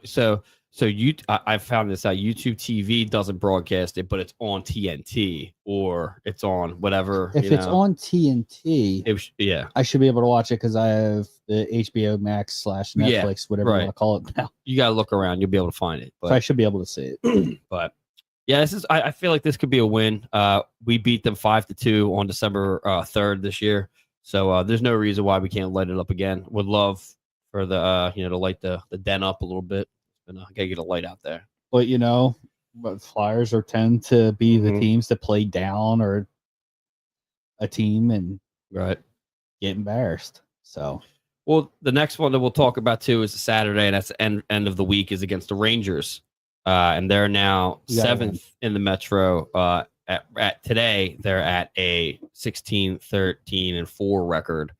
I found this out. YouTube TV doesn't broadcast it, but it's on TNT or it's on whatever. if it's on TNT, yeah, I should be able to watch it because I have the HBO Max / Netflix, whatever you want to call it now. You got to look around. You'll be able to find it. But, so I should be able to see it. But yeah, this is. I feel like this could be a win. We beat them 5-2 on December 3rd this year. So there's no reason why we can't light it up again. Would love for the to light the den up a little bit. And gotta get a light out there. But but Flyers tend to be the teams that play down or a team and get embarrassed. So, well, the next one that we'll talk about too is a Saturday, and that's the end of the week is against the Rangers, and they're now 7th in the Metro. At today, they're at a 16-13-4 record.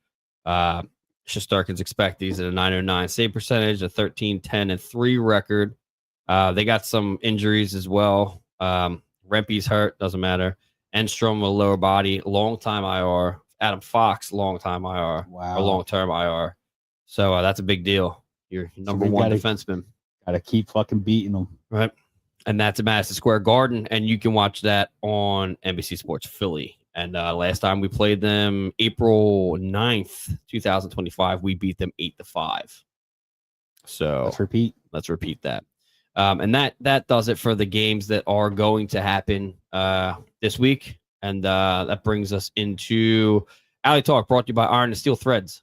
Shesterkin's expected at a .909 save percentage, a 13-10-3 record. They got some injuries as well. Rempe's hurt, doesn't matter. Enstrom with lower body, long-time IR. Adam Fox, long-time IR. Wow. Or long-term IR. So that's a big deal. Your number one defenseman. Got to keep fucking beating them. Right. And that's at Madison Square Garden, and you can watch that on NBC Sports Philly. And last time we played them, April 9th, 2025, we beat them 8-5. So let's repeat that. And that does it for the games that are going to happen this week. And that brings us into Alley Talk, brought to you by Iron and Steel Threads.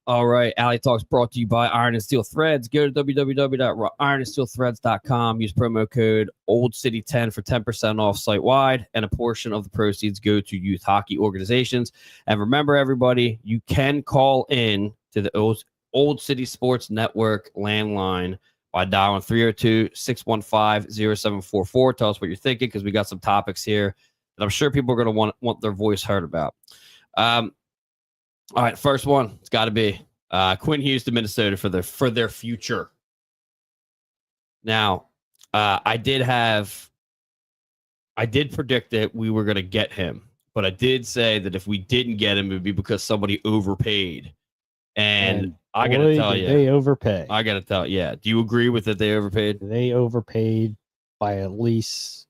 All right, Alley Talks brought to you by Iron and Steel Threads. Go to www.ironandsteelthreads.com. Use promo code OldCity10 for 10% off site-wide, and a portion of the proceeds go to youth hockey organizations. And remember, everybody, you can call in to the Old City Sports Network landline by dialing 302-615-0744. Tell us what you're thinking, because we got some topics here that I'm sure people are going to want their voice heard about. All right, first one. It's got to be Quinn Hughes to Minnesota for their future. Now, I did predict that we were going to get him, but I did say that if we didn't get him, it would be because somebody overpaid. And I got to tell you, they overpay. I got to tell you, yeah. Do you agree with that? They overpaid. They overpaid by at least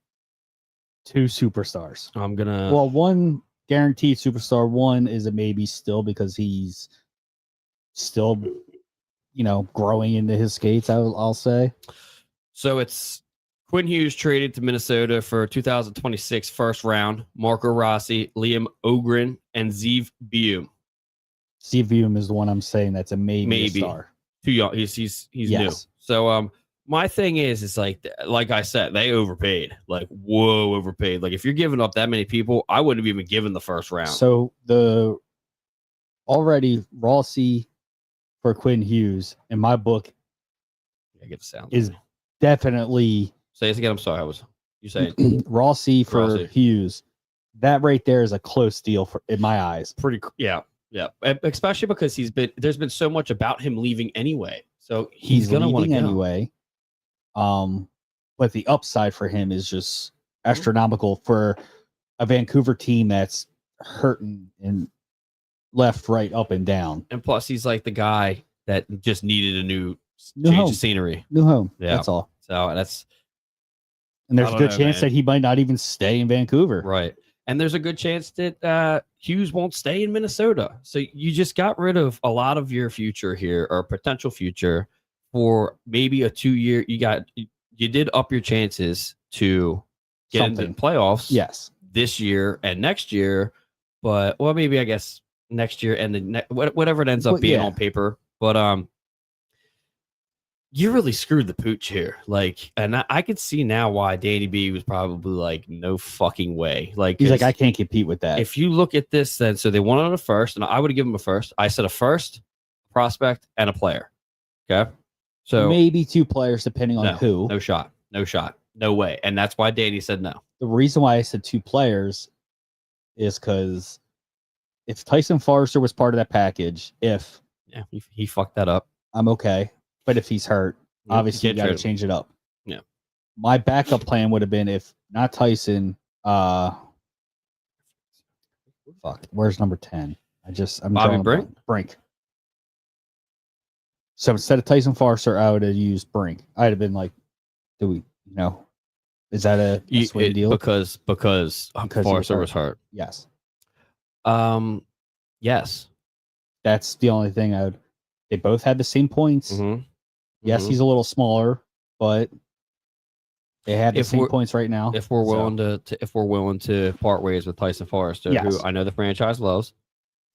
2 superstars. One guaranteed superstar. One is a maybe still, because he's still, growing into his skates, I'll say. So it's Quinn Hughes traded to Minnesota for 2026 first round, Marco Rossi, Liam Ogren, and Zeev Bium. Zeev Bium is the one I'm saying that's a maybe. Star. Too young. He's new. So my thing is like I said, they overpaid. Like, whoa, overpaid. Like, if you're giving up that many people, I wouldn't have even given the first round. So the already Rossi for Quinn Hughes, in my book, I get the sound, is definitely. Say it again. I'm sorry. You saying Rossi for Hughes? That right there is a close deal in my eyes. Yeah. Especially because there's been so much about him leaving anyway. So he's gonna want to go anyway. But the upside for him is just astronomical for a Vancouver team that's hurting in left, right, up, and down. And plus, he's like the guy that just needed a new change of scenery, new home. Yeah, that's all. So and there's a good chance that he might not even stay in Vancouver. Right. And there's a good chance that Hughes won't stay in Minnesota. So you just got rid of a lot of your future here, or potential future, for maybe a 2-year. You did up your chances to get into the playoffs. Yes, this year and next year, but maybe I guess next year and whatever it ends up being on paper. But you really screwed the pooch here. Like, and I could see now why Danny B was probably like, no fucking way. Like, he's like, I can't compete with that. If you look at this, then so they wanted a first, and I would have given him a first. I said a first, prospect and a player. Okay, so maybe 2 players depending on who. No shot, no way, and that's why Danny said no. The reason why I said 2 players is because if Tyson Forrester was part of that package, He fucked that up. I'm okay, but if he's hurt, obviously you got to change it up. Yeah, my backup plan would have been if not Tyson. Where's number 10? I'm Bobby Brink. So instead of Tyson Forrester, I would have used Brink. I'd have been like, is that a swing deal? Because Forrester was hurt. Yes. Yes. That's the only thing they both had the same points. Mm-hmm. Yes, he's a little smaller, but they have the same points right now. If we're willing to part ways with Tyson Forrester, who I know the franchise loves,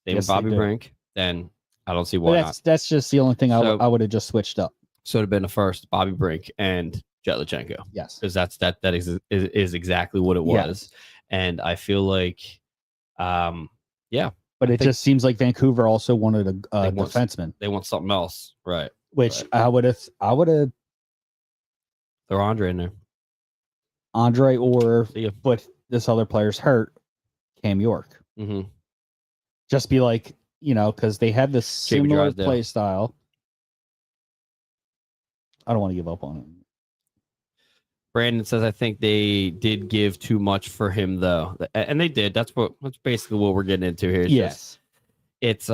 same with Bobby Brink, then I don't see why not. That's just the only thing I would have just switched up. So it'd have been the first Bobby Brink and Jetlachenko. Yes, because that is exactly what it was, yes. And I feel like, But it just seems like Vancouver also wanted a defenseman. They want something else, right? Which I would have. Throw Andre in there. Andre but this other player's hurt, Cam York. Mm-hmm. Just be like, because they had this similar play style. I don't want to give up on it. Brandon says, I think they did give too much for him, though. And they did. That's basically what we're getting into here. It's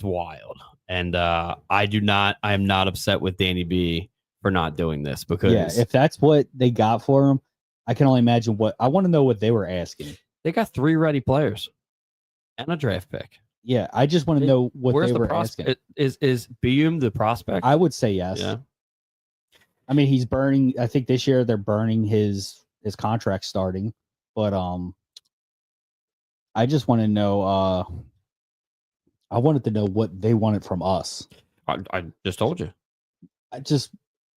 wild. And I am not upset with Danny B for not doing this because if that's what they got for him, I can only imagine I want to know what they were asking. They got 3 ready players and a draft pick. Yeah, I just want to know what they were asking. Is Bium the prospect? I would say yes. Yeah. I mean, he's burning. I think this year they're burning his contract starting, but I just want to know. I wanted to know what they wanted from us. I just told you. I just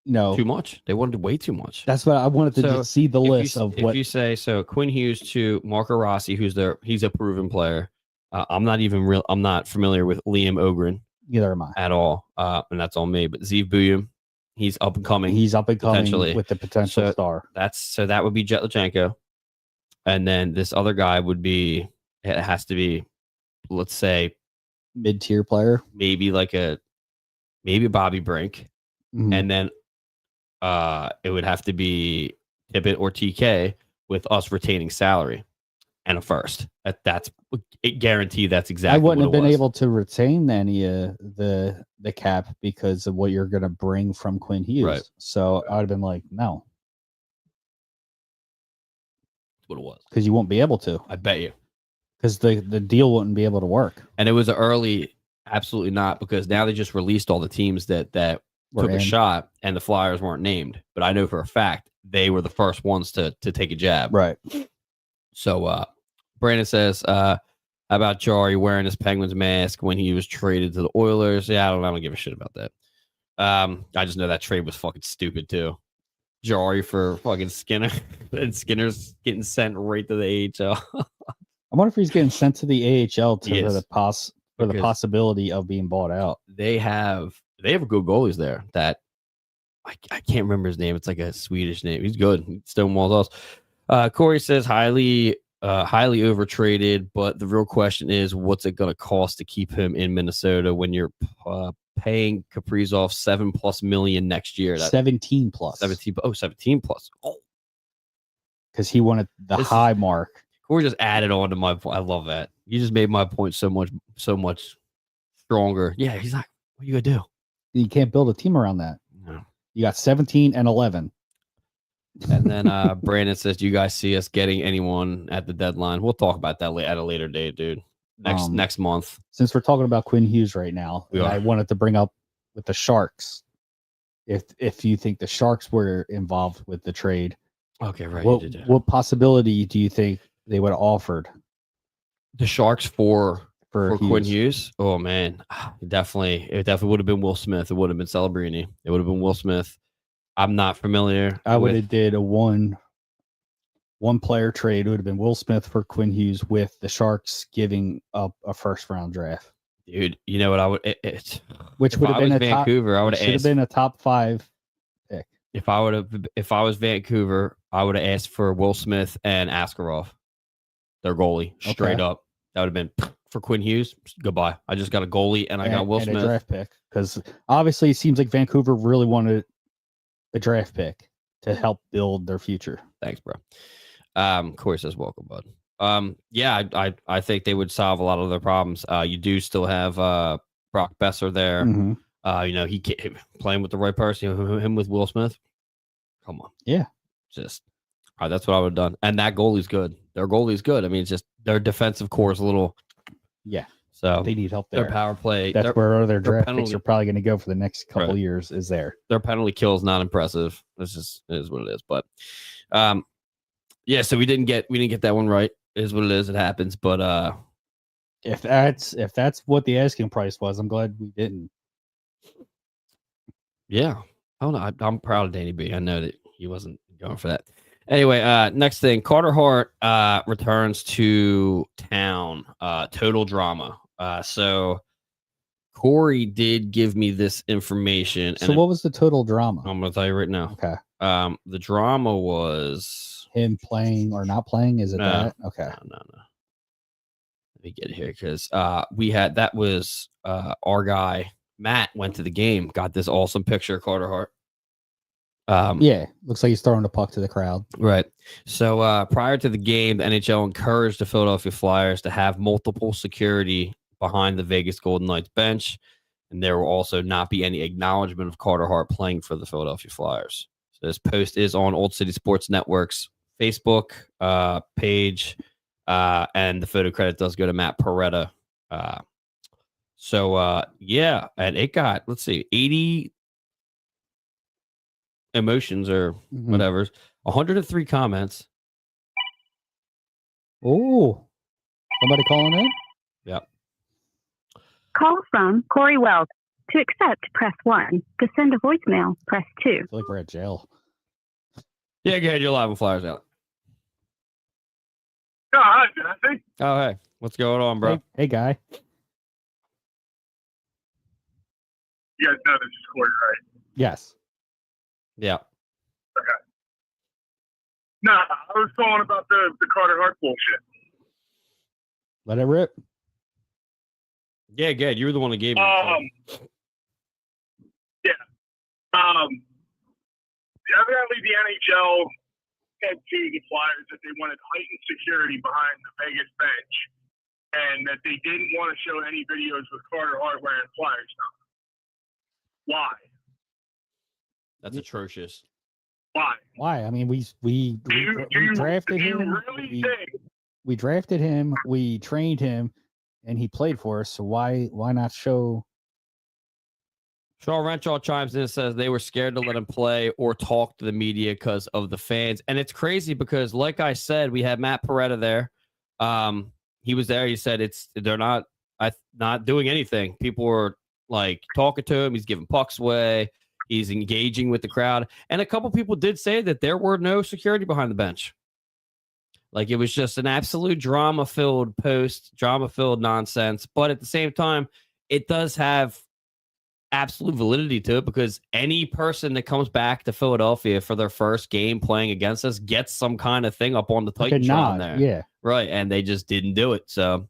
too much. They wanted way too much. That's what I wanted to just see the list of what. If you say so, Quinn Hughes to Marco Rossi, he's a proven player. I'm not familiar with Liam Ogren. Neither am I at all, and that's on me. But Zeev Buyum, he's up and coming. He's up and coming with the potential star. That would be Jetlachenko, and then this other guy would be. It has to be, let's say, mid-tier player, maybe Bobby Brink, and then it would have to be Tippett or TK with us retaining salary and a first. That's guaranteed. That's exactly. I wouldn't have been able to retain any the cap because of what you're going to bring from Quinn Hughes. Right. So I would have been like, no, that's what it was. Because you won't be able to. I bet you. Because the deal wouldn't be able to work. And it was early, absolutely not, because now they just released all the teams that took a shot, and the Flyers weren't named. But I know for a fact they were the first ones to take a jab. Right. So Brandon says, how about Jari wearing his Penguins mask when he was traded to the Oilers? Yeah, I don't give a shit about that. I just know that trade was fucking stupid too. Jari for fucking Skinner, and Skinner's getting sent right to the AHL. I wonder if he's getting sent to the AHL for the possibility of being bought out. They have a good goalies there that I can't remember his name. It's like a Swedish name. He's good. He stonewalls us. Corey says highly overtraded, but the real question is, what's it going to cost to keep him in Minnesota when you're paying Kaprizov $7+ million next year? 17 plus. 17 plus. Oh, because he wanted the high mark. Corey just added on to my point. I love that. You just made my point so much stronger. Yeah, he's like, what are you gonna do? You can't build a team around that. No. You got 17 and 11. And then Brandon says, do you guys see us getting anyone at the deadline? We'll talk about that at a later date, dude. Next month. Since we're talking about Quinn Hughes right now, I wanted to bring up with the Sharks. If you think the Sharks were involved with the trade, okay, right. What possibility do you think they would have offered? The Sharks for Quinn Hughes? Oh man, it definitely would have been Will Smith. It would have been Celebrini. It would have been Will Smith. I'm not familiar. I would have did a one player trade. It would have been Will Smith for Quinn Hughes with the Sharks giving up a first round draft. Dude, you know what I would? Which would have been Vancouver. I would have should have been a top 5 pick. If I was Vancouver, I would have asked for Will Smith and Askarov, their goalie, straight up. That would have been for Quinn Hughes. Goodbye. I just got a goalie and I got Will Smith. A draft pick, because obviously it seems like Vancouver really wanted a draft pick to help build their future. Thanks, bro. Corey says, welcome, bud. Yeah, I think they would solve a lot of their problems. You do still have Brock Besser there. Mm-hmm. You know, he playing with the right person. Him with Will Smith. Come on. Yeah. Just that's what I would have done. And that goalie's good. Their goalie's good. I mean, it's just their defensive core is a little. Yeah. So they need help there. Their power play. That's where their draft picks are probably going to go for the next couple years. Is there? Their penalty kill is not impressive. This just is what it is. But, yeah. So we didn't get that one right. It is what it is. It happens. But if that's what the asking price was, I'm glad we didn't. Yeah. Oh no, I'm proud of Danny B. I know that he wasn't going for that. Anyway, next thing, Carter Hart returns to town. Total drama. So Corey did give me this information. So what was the total drama? I'm gonna tell you right now. Okay. The drama was him playing or not playing. Is it that? Okay. No. Let me get it here because that was our guy. Matt went to the game, got this awesome picture of Carter Hart. Yeah, looks like he's throwing the puck to the crowd. Right. So prior to the game, the NHL encouraged the Philadelphia Flyers to have multiple security behind the Vegas Golden Knights bench, and there will also not be any acknowledgement of Carter Hart playing for the Philadelphia Flyers. So this post is on Old City Sports Network's Facebook page, and the photo credit does go to Matt Peretta. Yeah, and it got, let's see, 80 emotions or whatever, 103 comments. Oh, somebody calling in? Yep. Call from Corey Wells. To accept, press 1. To send a voicemail, press 2. I feel like we're at jail. Yeah, go ahead. You're live on Flyers Out. Oh, hi, Jesse. Oh, hey. What's going on, bro? Hey, guy. You guys know this is Corey, right? Yes. Yeah. Okay. No, I was calling about the Carter Hart bullshit. Let it rip. Yeah, good. You were the one that gave me Yeah. Evidently, the NHL said to the Flyers that they wanted heightened security behind the Vegas bench and that they didn't want to show any videos with Carter Hart wearing Flyers stuff. Why? That's atrocious. Why? I mean, we drafted him. We drafted him. We trained him, and he played for us. So why not show? Sean Renshaw chimes in and says they were scared to let him play or talk to the media because of the fans. And it's crazy because, like I said, we had Matt Peretta there. He was there. He said they're not doing anything. People were like talking to him. He's giving pucks away. He's engaging with the crowd. And a couple people did say that there were no security behind the bench. Like it was just an absolute drama-filled post, drama-filled nonsense. But at the same time, it does have absolute validity to it because any person that comes back to Philadelphia for their first game playing against us gets some kind of thing up on the Titantron there. Yeah. Right. And they just didn't do it. So,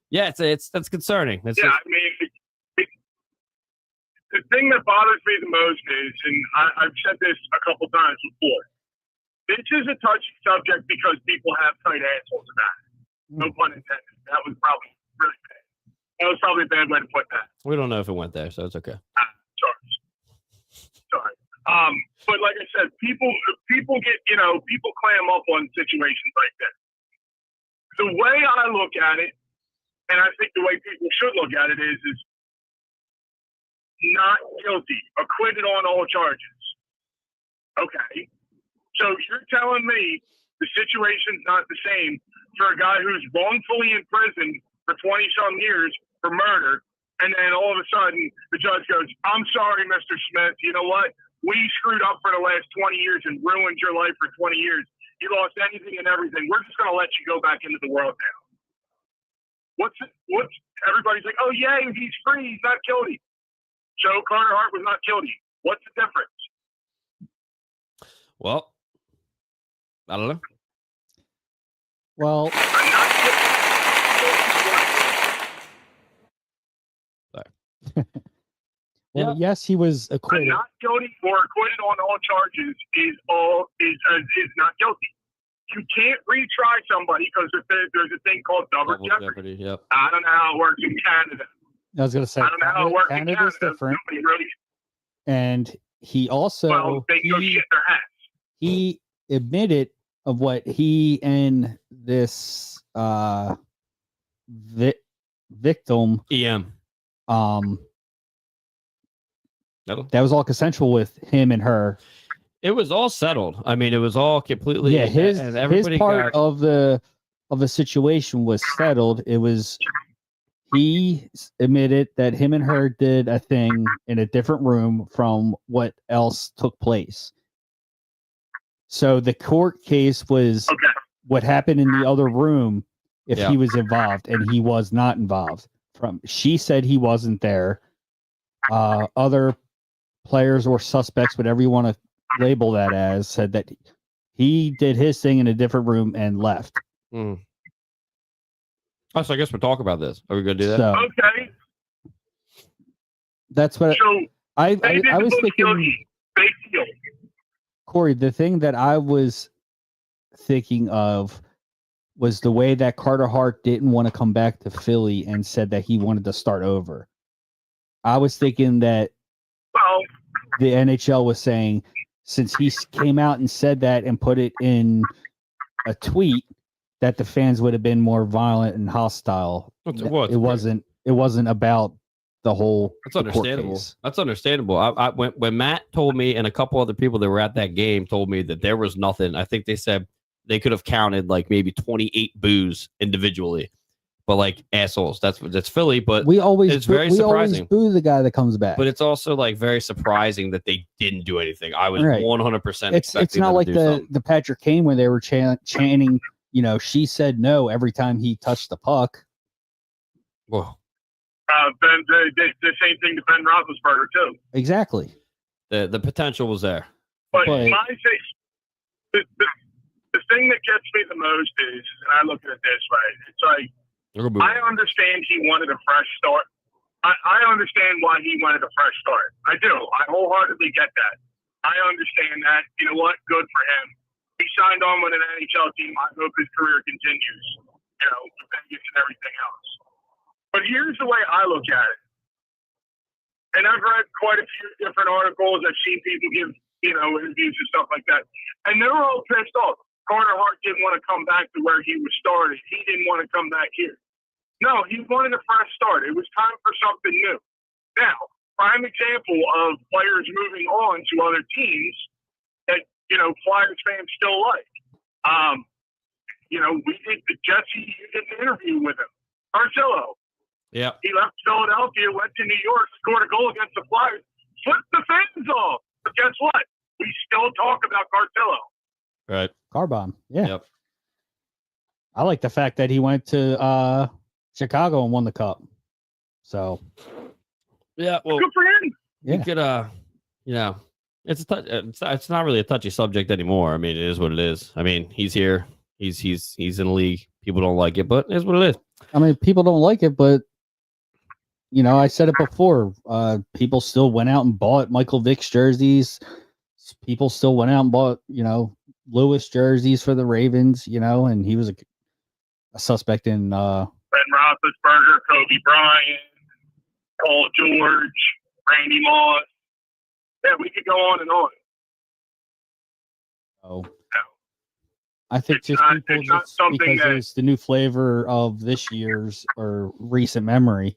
yeah, that's concerning. I mean, the thing that bothers me the most is, and I've said this a couple times before, this is a touchy subject because people have tight assholes about it. No pun intended. That was probably really bad. That was probably a bad way to put that. We don't know if it went there, so it's okay. Sorry. But like I said, people get, people clam up on situations like that. The way I look at it, and I think the way people should look at it is not guilty, acquitted on all charges. Okay. So you're telling me the situation's not the same for a guy who's wrongfully in prison for 20-some years for murder, and then all of a sudden the judge goes, I'm sorry, Mr. Smith, you know what? We screwed up for the last 20 years and ruined your life for 20 years. You lost anything and everything. We're just going to let you go back into the world now. What's everybody's like, oh yeah, he's free, he's not guilty. So Carter Hart was not guilty. What's the difference? Well, I don't know. Well, I'm not guilty. well, yes, he was acquitted. Not guilty or acquitted on all charges is not guilty. You can't retry somebody because there's a thing called double jeopardy. Yep. I don't know how it works in Canada. I was going to say, I don't know how it works in Canada's Canada. different. Nobody really, And he also they go shit their hats. he admitted of what he and this victim EM. That was all consensual with him and her. It was all settled. I mean, it was all completely. Yeah, his part got, of the situation was settled. It was he admitted that him and her did a thing in a different room from what else took place. So the court case was what happened in the other room if he was involved, and he was not involved. She said he wasn't there. Other players or suspects, whatever you want to label that as, said that he did his thing in a different room and left. Oh, so I guess we'll talk about this. Are we going to do that? So, Okay. That's what I was thinking. Big deal. Corey, the thing that I was thinking of was the way that Carter Hart didn't want to come back to Philly and said that he wanted to start over. I was thinking that the NHL was saying, since he came out and said that and put it in a tweet, that the fans would have been more violent and hostile. It wasn't about the whole. That's understandable. That's understandable. When Matt told me, and a couple other people that were at that game told me that there was nothing. I think they said they could have counted like maybe 28 boos individually, but like assholes. That's Philly. But it's very surprising. Always boo the guy that comes back. But it's also like very surprising that they didn't do anything. I was 100%. It's not like the Patrick Kane where they were chanting. You know, she said no every time he touched the puck. Whoa. The same thing to Ben Roethlisberger too. Exactly. The potential was there. But the thing that gets me the most is, and I look at it this way, it's like, I understand he wanted a fresh start. I understand why he wanted a fresh start. I do. I wholeheartedly get that. I understand that. You know what? Good for him. He signed on with an NHL team. I hope his career continues, you know, with Vegas and everything else. But here's the way I look at it. And I've read quite a few different articles. I've seen people give, you know, interviews and stuff like that. And they're all pissed off. Carter Hart didn't want to come back to where he was started. He didn't want to come back here. No, he wanted a fresh start. It was time for something new. Now, prime example of players moving on to other teams that, you know, Flyers fans still like. You know, we did Jesse, you did an interview with him. Carcillo. Yeah. He left Philadelphia, went to New York, scored a goal against the Flyers, flipped the fans off. But guess what? We still talk about Carcillo. Right. Carbon. Yeah. Yep. I like the fact that he went to Chicago and won the cup. So. Yeah. Well, good for him. You could, you know, it's not really a touchy subject anymore. I mean, it is what it is. I mean, he's here. He's in the league. People don't like it, but it is what it is. I mean, people don't like it, but you know, I said it before. People still went out and bought Michael Vick's jerseys. People still went out and bought, you know, Lewis jerseys for the Ravens. You know, and he was a suspect in Ben Roethlisberger, Kobe Bryant, Paul George, Randy Moss. Yeah, we could go on and on. Oh. I think because it's the new flavor of this year's or recent memory.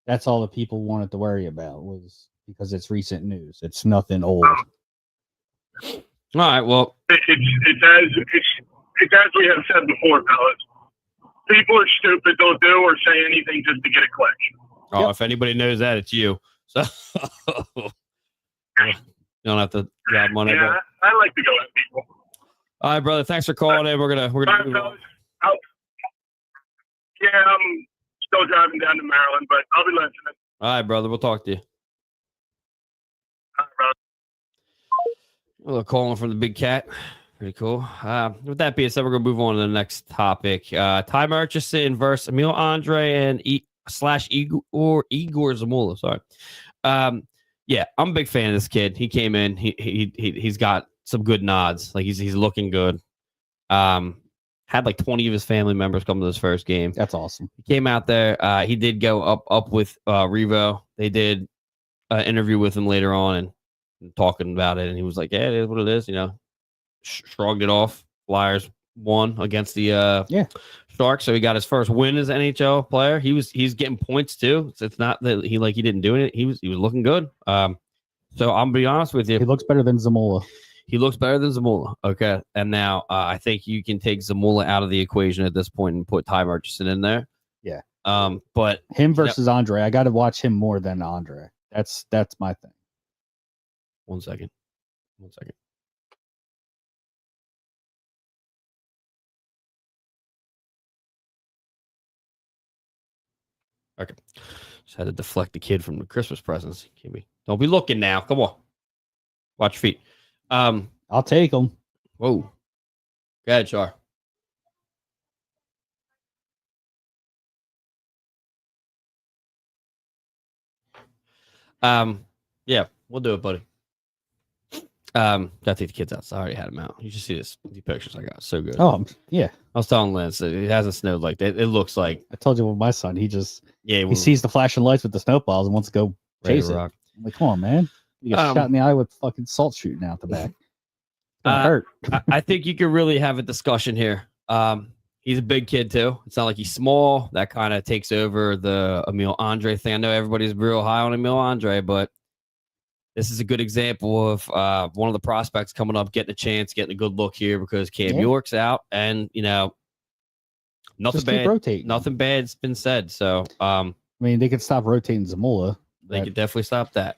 That's all the people wanted to worry about was because it's recent news. It's nothing old. All right. Well, it's as we have said before, fellas. People are stupid. They'll do or say anything just to get a click. Oh, if anybody knows that, it's you. So you don't have to grab money. Yeah, I like to go at people. All right, brother. Thanks for calling in. We're gonna move on. Yeah, still driving down to Maryland, but I'll be listening. All right, brother. We'll talk to you. All right, brother. A little calling from the big cat. Pretty cool. With that being said, we're going to move on to the next topic. Ty Murchison versus Emil Andre and Igor Zamula. Sorry. Yeah, I'm a big fan of this kid. He came in. He's got some good nods. Like he's looking good. Had like 20 of his family members come to this first game. That's awesome. He came out there. He did go up with Revo. They did an interview with him later on and talking about it, and he was like, "Yeah, it is what it is." You know, shrugged it off. Flyers won against the Sharks, so he got his first win as an NHL player. He's getting points too. So it's not that he didn't do it. He was looking good. So I'm gonna be honest with you. He looks better than Zamula. He looks better than Zamula. Okay, and now I think you can take Zamula out of the equation at this point and put Ty Murchison in there. Yeah. But him versus Andre, I got to watch him more than Andre. That's my thing. One second. Okay. Just had to deflect the kid from the Christmas presents. Don't be looking now. Come on. Watch your feet. I'll take him. Whoa. Go ahead, Char. Yeah, we'll do it, buddy. Gotta take the kids out. So I already had them out. You should see these pictures I got. So good. Oh, yeah. I was telling Lance it hasn't snowed like that. It looks like I told you with my son, he he sees the flashing lights with the snowballs and wants to go chase it. Rock. I'm like, come on, man. You get shot in the eye with fucking salt shooting out the back. Hurt. I think you could really have a discussion here. He's a big kid too. It's not like he's small. That kind of takes over the Emil Andre thing. I know everybody's real high on Emil Andre, but this is a good example of one of the prospects coming up, getting a chance, getting a good look here because Cam York's out, and nothing bad. Rotating. Nothing bad's been said. So, I mean, they could stop rotating Zamula. They could definitely stop that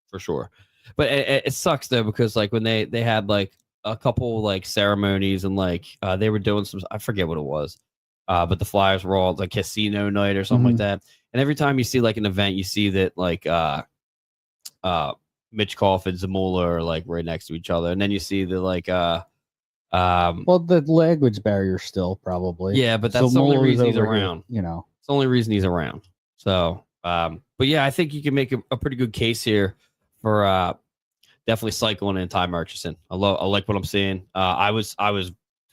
for sure. But it sucks though because like when they had like a couple like ceremonies and like they were doing some, I forget what it was, but the Flyers were all like casino night or something like that. And every time you see like an event, you see that like Mitch Koff and Zamula are like right next to each other, and then you see the like well, the language barrier still probably. Yeah, but that's the only reason he's around. Here, it's the only reason he's around. So, but yeah, I think you can make a pretty good case here for definitely cycling in Ty Murchison. I like what I'm seeing. I was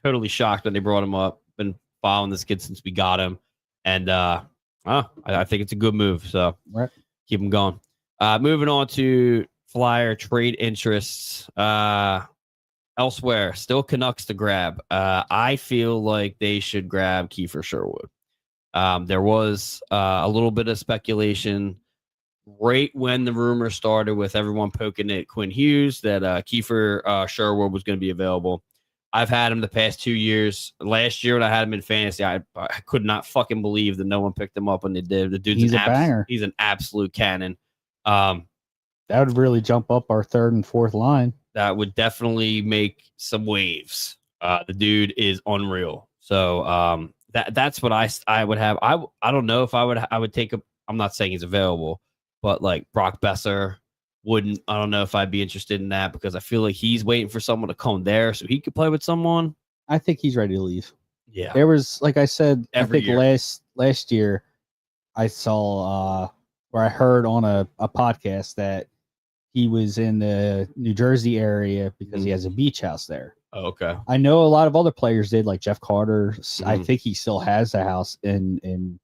totally shocked when they brought him up. Been following this kid since we got him, and I think it's a good move. So keep him going. Moving on to Flyer trade interests. Elsewhere, still Canucks to grab. I feel like they should grab Kiefer Sherwood. There was a little bit of speculation right when the rumor started with everyone poking at Quinn Hughes that Kiefer Sherwood was going to be available. I've had him the past 2 years. Last year when I had him in fantasy, I could not fucking believe that no one picked him up when they did. The dude's a banger. He's an absolute cannon. That would really jump up our third and fourth line. That would definitely make some waves. The dude is unreal. So that's what I would have. I don't know if I would take I'm not saying he's available, but like Brock Besser wouldn't. I don't know if I'd be interested in that because I feel like he's waiting for someone to come there so he could play with someone. I think he's ready to leave. Yeah. There was, like I said, Every I think year. last year I saw or I heard on a podcast that he was in the New Jersey area because he has a beach house there. Oh, okay. I know a lot of other players did, like Jeff Carter. I think he still has a house in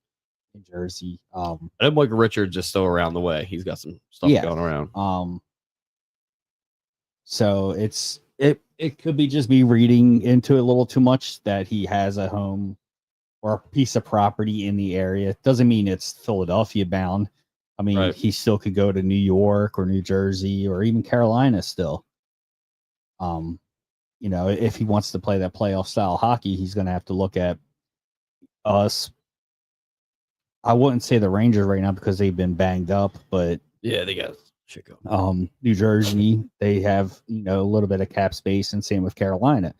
Jersey. I know Mike Richards is still around the way. He's got some stuff going around. So it could be just me reading into it a little too much that he has a home or a piece of property in the area. Doesn't mean it's Philadelphia bound. I mean, he still could go to New York or New Jersey or even Carolina still. If he wants to play that playoff style hockey, he's going to have to look at us. I wouldn't say the Rangers right now because they've been banged up, but yeah, they got shit going. New Jersey, they have a little bit of cap space, and same with Carolina.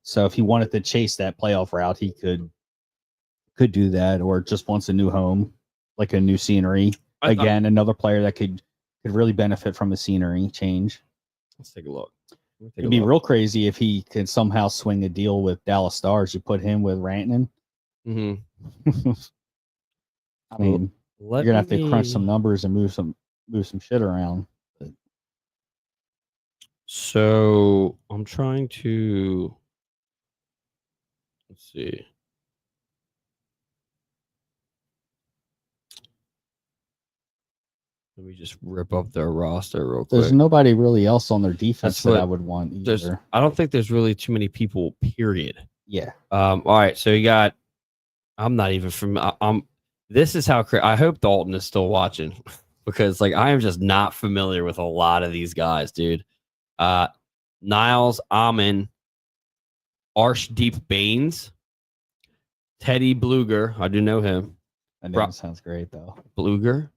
So if he wanted to chase that playoff route, he could could do that, or just wants a new home, like a new scenery. Again, another player that could really benefit from a scenery change. Let's take a look. It'd be real crazy if he could somehow swing a deal with Dallas Stars. You put him with Rantanen. Mm-hmm. I mean, you're gonna have to crunch some numbers and move some shit around. But. So I'm trying to let's see. Let me just rip up their roster real quick. There's nobody really else on their defense that I would want either. I don't think there's really too many people, period. Yeah. All right. So you got, I'm not even from, this is how, I hope Dalton is still watching because like I am just not familiar with a lot of these guys, dude. Niles Amon, Arshdeep Baines, Teddy Bluger. I do know him. That name sounds great though. Bluger.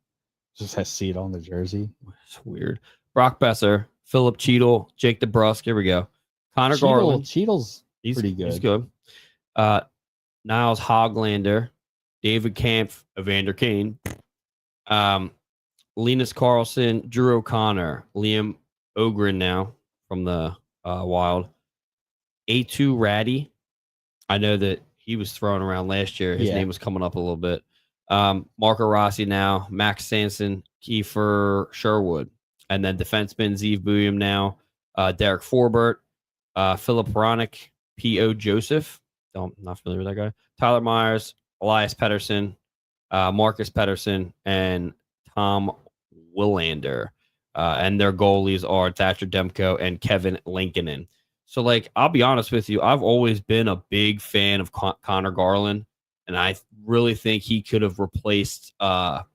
Just has see it on the jersey. It's weird. Brock Besser, Philip Cheadle, Jake DeBrusk. Here we go. Connor Garland. Cheadle's pretty good. He's good. Niles Hoglander, David Kampf, Evander Kane, Linus Carlson, Drew O'Connor, Liam Ogren now from the Wild, A2 Ratty. I know that he was thrown around last year. His name was coming up a little bit. Marco Rossi now, Max Sanson, Kiefer Sherwood, and then defenseman Zeev Bouillon now, Derek Forbert, Philip Ronick, P.O. Joseph. Not familiar with that guy. Tyler Myers, Elias Pettersson, Marcus Pettersson, and Tom Willander. And their goalies are Thatcher Demko and Kevin Lankinen. So, like, I'll be honest with you, I've always been a big fan of Connor Garland. And I really think he could have replaced what's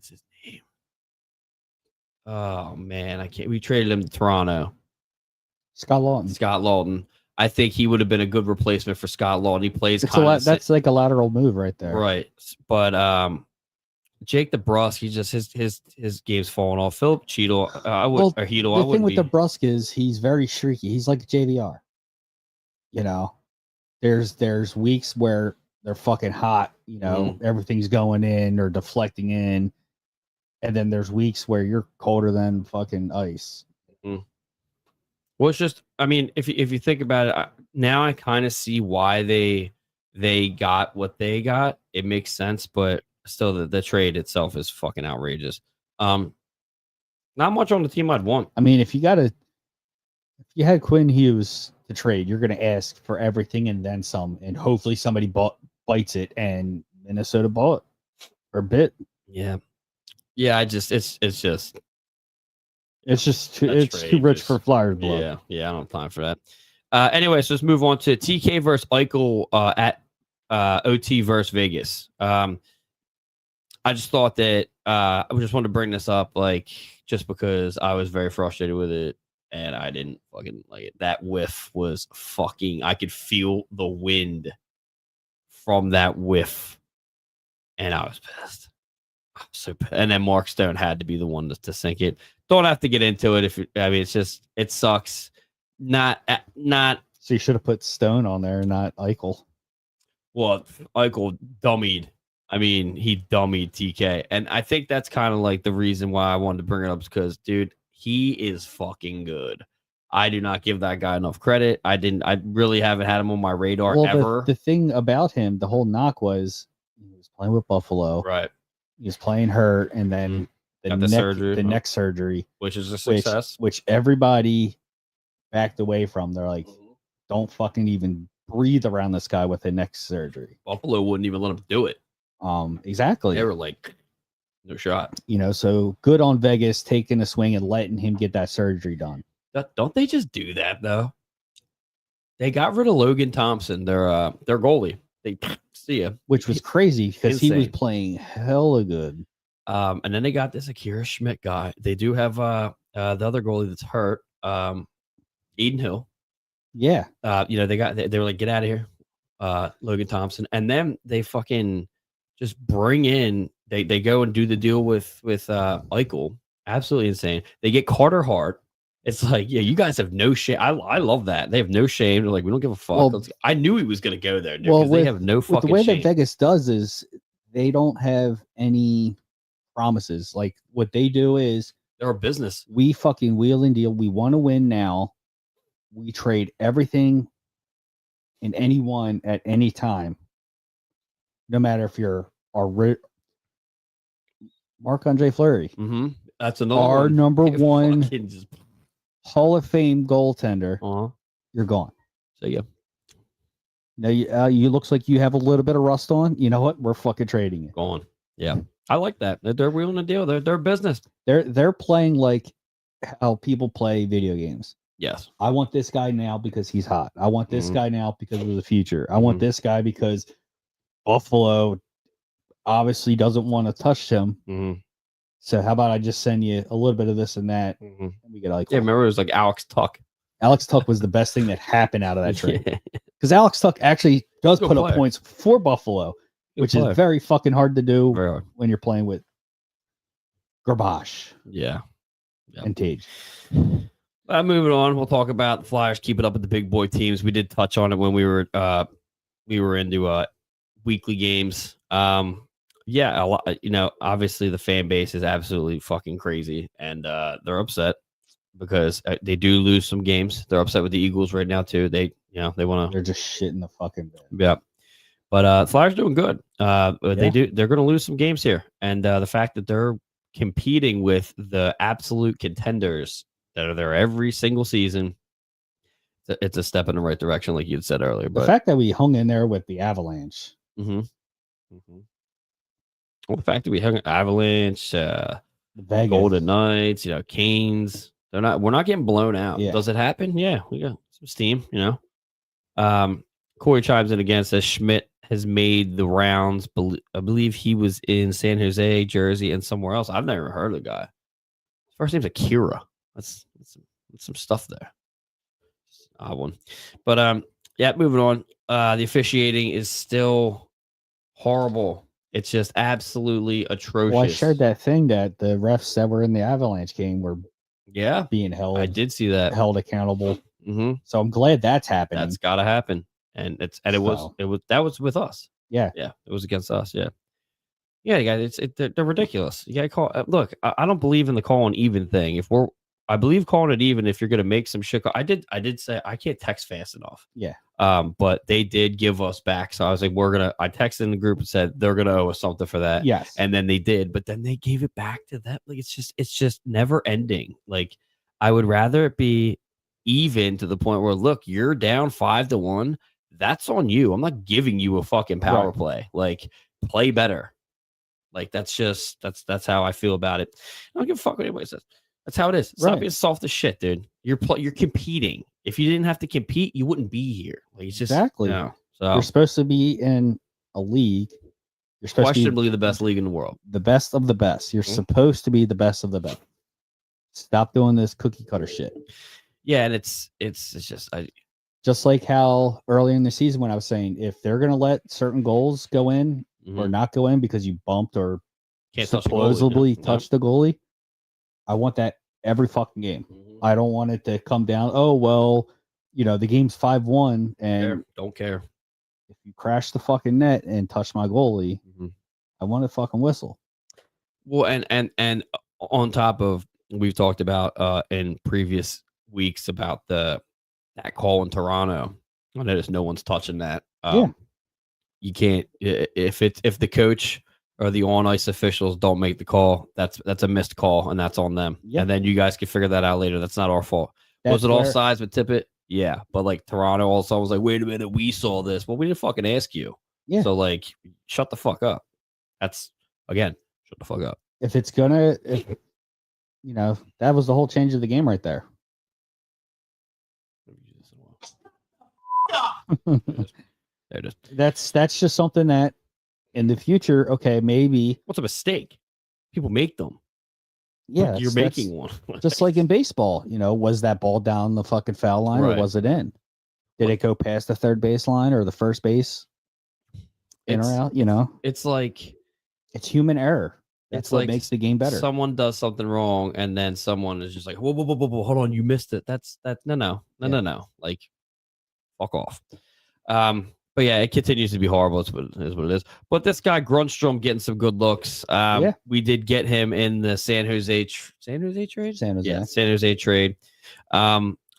his name? Oh man, I can't. We traded him to Toronto. Scott Laughton. I think he would have been a good replacement for Scott Laughton. He plays that's like a lateral move right there. Right. But Jake DeBrusk, he just his game's falling off. Philip Cheadle, The thing with DeBrusk is he's very streaky. He's like a JVR. You know, there's weeks where they're fucking hot, you know, everything's going in or deflecting in. And then there's weeks where you're colder than fucking ice. Well, it's just, I mean, if you think about it, now I kind of see why they got what they got. It makes sense, but still the trade itself is fucking outrageous. Not much on the team I'd want. I mean, if you had Quinn Hughes to trade, you're going to ask for everything and then some, and hopefully somebody bites it, and Minnesota bought or bit. Yeah. It's too rich for Flyers blood. Yeah, I don't have time for that. Anyway, so let's move on to TK versus Eichel at OT versus Vegas. I just thought that I just wanted to bring this up, like, just because I was very frustrated with it. And I didn't fucking like it. That whiff was fucking, I could feel the wind from that whiff. And I was pissed. And then Mark Stone had to be the one to sink it. Don't have to get into it. It's just, it sucks. Not. So you should have put Stone on there, not Eichel. Well, Eichel dummied. I mean, he dummied TK. And I think that's kind of like the reason why I wanted to bring it up is because, dude, he is fucking good. I do not give that guy enough credit. I really haven't had him on my radar ever. The thing about him, the whole knock was he was playing with Buffalo. Right. He was playing hurt, and then the neck surgery, which is a success, which everybody backed away from. They're like, don't fucking even breathe around this guy with a neck surgery. Buffalo wouldn't even let him do it. Exactly. They were like, no shot. You know, so good on Vegas taking a swing and letting him get that surgery done. Don't they just do that though? They got rid of Logan Thompson, their goalie. They see ya, which was crazy because he was playing hella good. And then they got this Akira Schmidt guy. They do have the other goalie that's hurt, Eden Hill. Yeah. They were like, get out of here, Logan Thompson, and then they fucking just bring in. They go and do the deal with Eichel. Absolutely insane. They get Carter Hart, It's like, yeah, you guys have no shame. I love that. They have no shame. They're like, we don't give a fuck. Well, I knew he was going to go there, dude, well, because they have no fucking the way shame. that Vegas does is they don't have any promises. Like what they do is They're a business. we fucking wheel and deal. We want to win now. We trade everything and anyone at any time, no matter if you're Marc-Andre Fleury, That's another our one. number one Just... Hall of Fame goaltender. You're gone. So yeah. Now you looks like you have a little bit of rust on. You know what? We're fucking trading it. Gone. Yeah, I like that. They're wheeling the deal. They're business. They're playing like how people play video games. Yes. I want this guy now because he's hot. I want this guy now because of the future. I want this guy because Buffalo obviously doesn't want to touch him. So how about I just send you a little bit of this and that, and we get like remember it was like Alex Tuck. Alex Tuck was the best thing that happened out of that trade because Alex Tuck actually does put up points for Buffalo, which is very fucking hard to do when you're playing with Garbage. Yeah. And Tage. Moving on, we'll talk about the Flyers keeping up with the big boy teams. We did touch on it when we were into weekly games. Yeah, a lot. Obviously the fan base is absolutely fucking crazy, and they're upset because they do lose some games. They're upset with the Eagles right now too. They want to. They're just shitting the fucking bed. Yeah, but Flyers doing good. They're going to lose some games here, and the fact that they're competing with the absolute contenders that are there every single season, it's a step in the right direction, like you had said earlier. But the fact that we hung in there with the Avalanche. Well, the fact that we hung Avalanche, the Golden Knights, Canes, we're not getting blown out. Yeah. Does it happen? Yeah, we got some steam, Corey chimes in again, says Schmidt has made the rounds. I believe he was in San Jose, Jersey, and somewhere else. I've never heard of the guy. His first name's Akira. That's some stuff there. Odd one. But moving on. The officiating is still horrible. It's just absolutely atrocious. Well, I shared that thing that the refs that were in the Avalanche game were being held. I did see that. Held accountable. So I'm glad that's happening. That's got to happen. And it was with us. Yeah. Yeah. It was against us. Yeah. Yeah, guys, they're ridiculous. You got to call. Look, I don't believe in the call an even thing. I believe calling it even if you're going to make some shit. I did say I can't text fast enough. Yeah. But they did give us back. So I was like, I texted in the group and said they're going to owe us something for that. Yes. And then they did, but then they gave it back to them. Like, it's just never ending. Like, I would rather it be even to the point where, look, you're down 5-1. That's on you. I'm not giving you a fucking power play. Like, play better. Like, that's how I feel about it. I don't give a fuck what anybody says. That's how it is. Stop being soft as shit, dude. You're competing. If you didn't have to compete, you wouldn't be here. Like, it's just exactly. No. So you're supposed to be in a league. You're supposed questionably to be the best league in the world. The best of the best. You're supposed to be the best of the best. Stop doing this cookie cutter shit. Yeah, and it's just like how early in the season when I was saying if they're gonna let certain goals go in or not go in because you bumped or supposedly touched the goalie, I want that every fucking game. I don't want it to come down. Oh well, the game's 5-1 and don't care if you crash the fucking net and touch my goalie. I want to fucking whistle. Well, and on top of we've talked about in previous weeks about that call in Toronto. I noticed no one's touching that. You can't if the coach or the on ice officials don't make the call. That's a missed call, and that's on them. Yeah. And then you guys can figure that out later. That's not our fault. Was it offsides with Tippett? Yeah, but like Toronto also was like, wait a minute, we saw this. Well, we didn't fucking ask you. Yeah. So like, shut the fuck up. That's again, shut the fuck up. If it's gonna, that was the whole change of the game right there. There it is. That's just something that in the future, okay, maybe. What's a mistake? People make them. Yeah, you're making one. Just like in baseball, was that ball down the fucking foul line or was it in? Did it go past the third baseline or the first base? In or out? It's like it's human error. That's it's what like makes the game better. Someone does something wrong, and then someone is just like, whoa, hold on, you missed it. That's no. Like, fuck off. But yeah, it continues to be horrible. Is what it is. But this guy Grunstrom getting some good looks. We did get him in the San Jose trade. San Jose. Yeah, San Jose trade.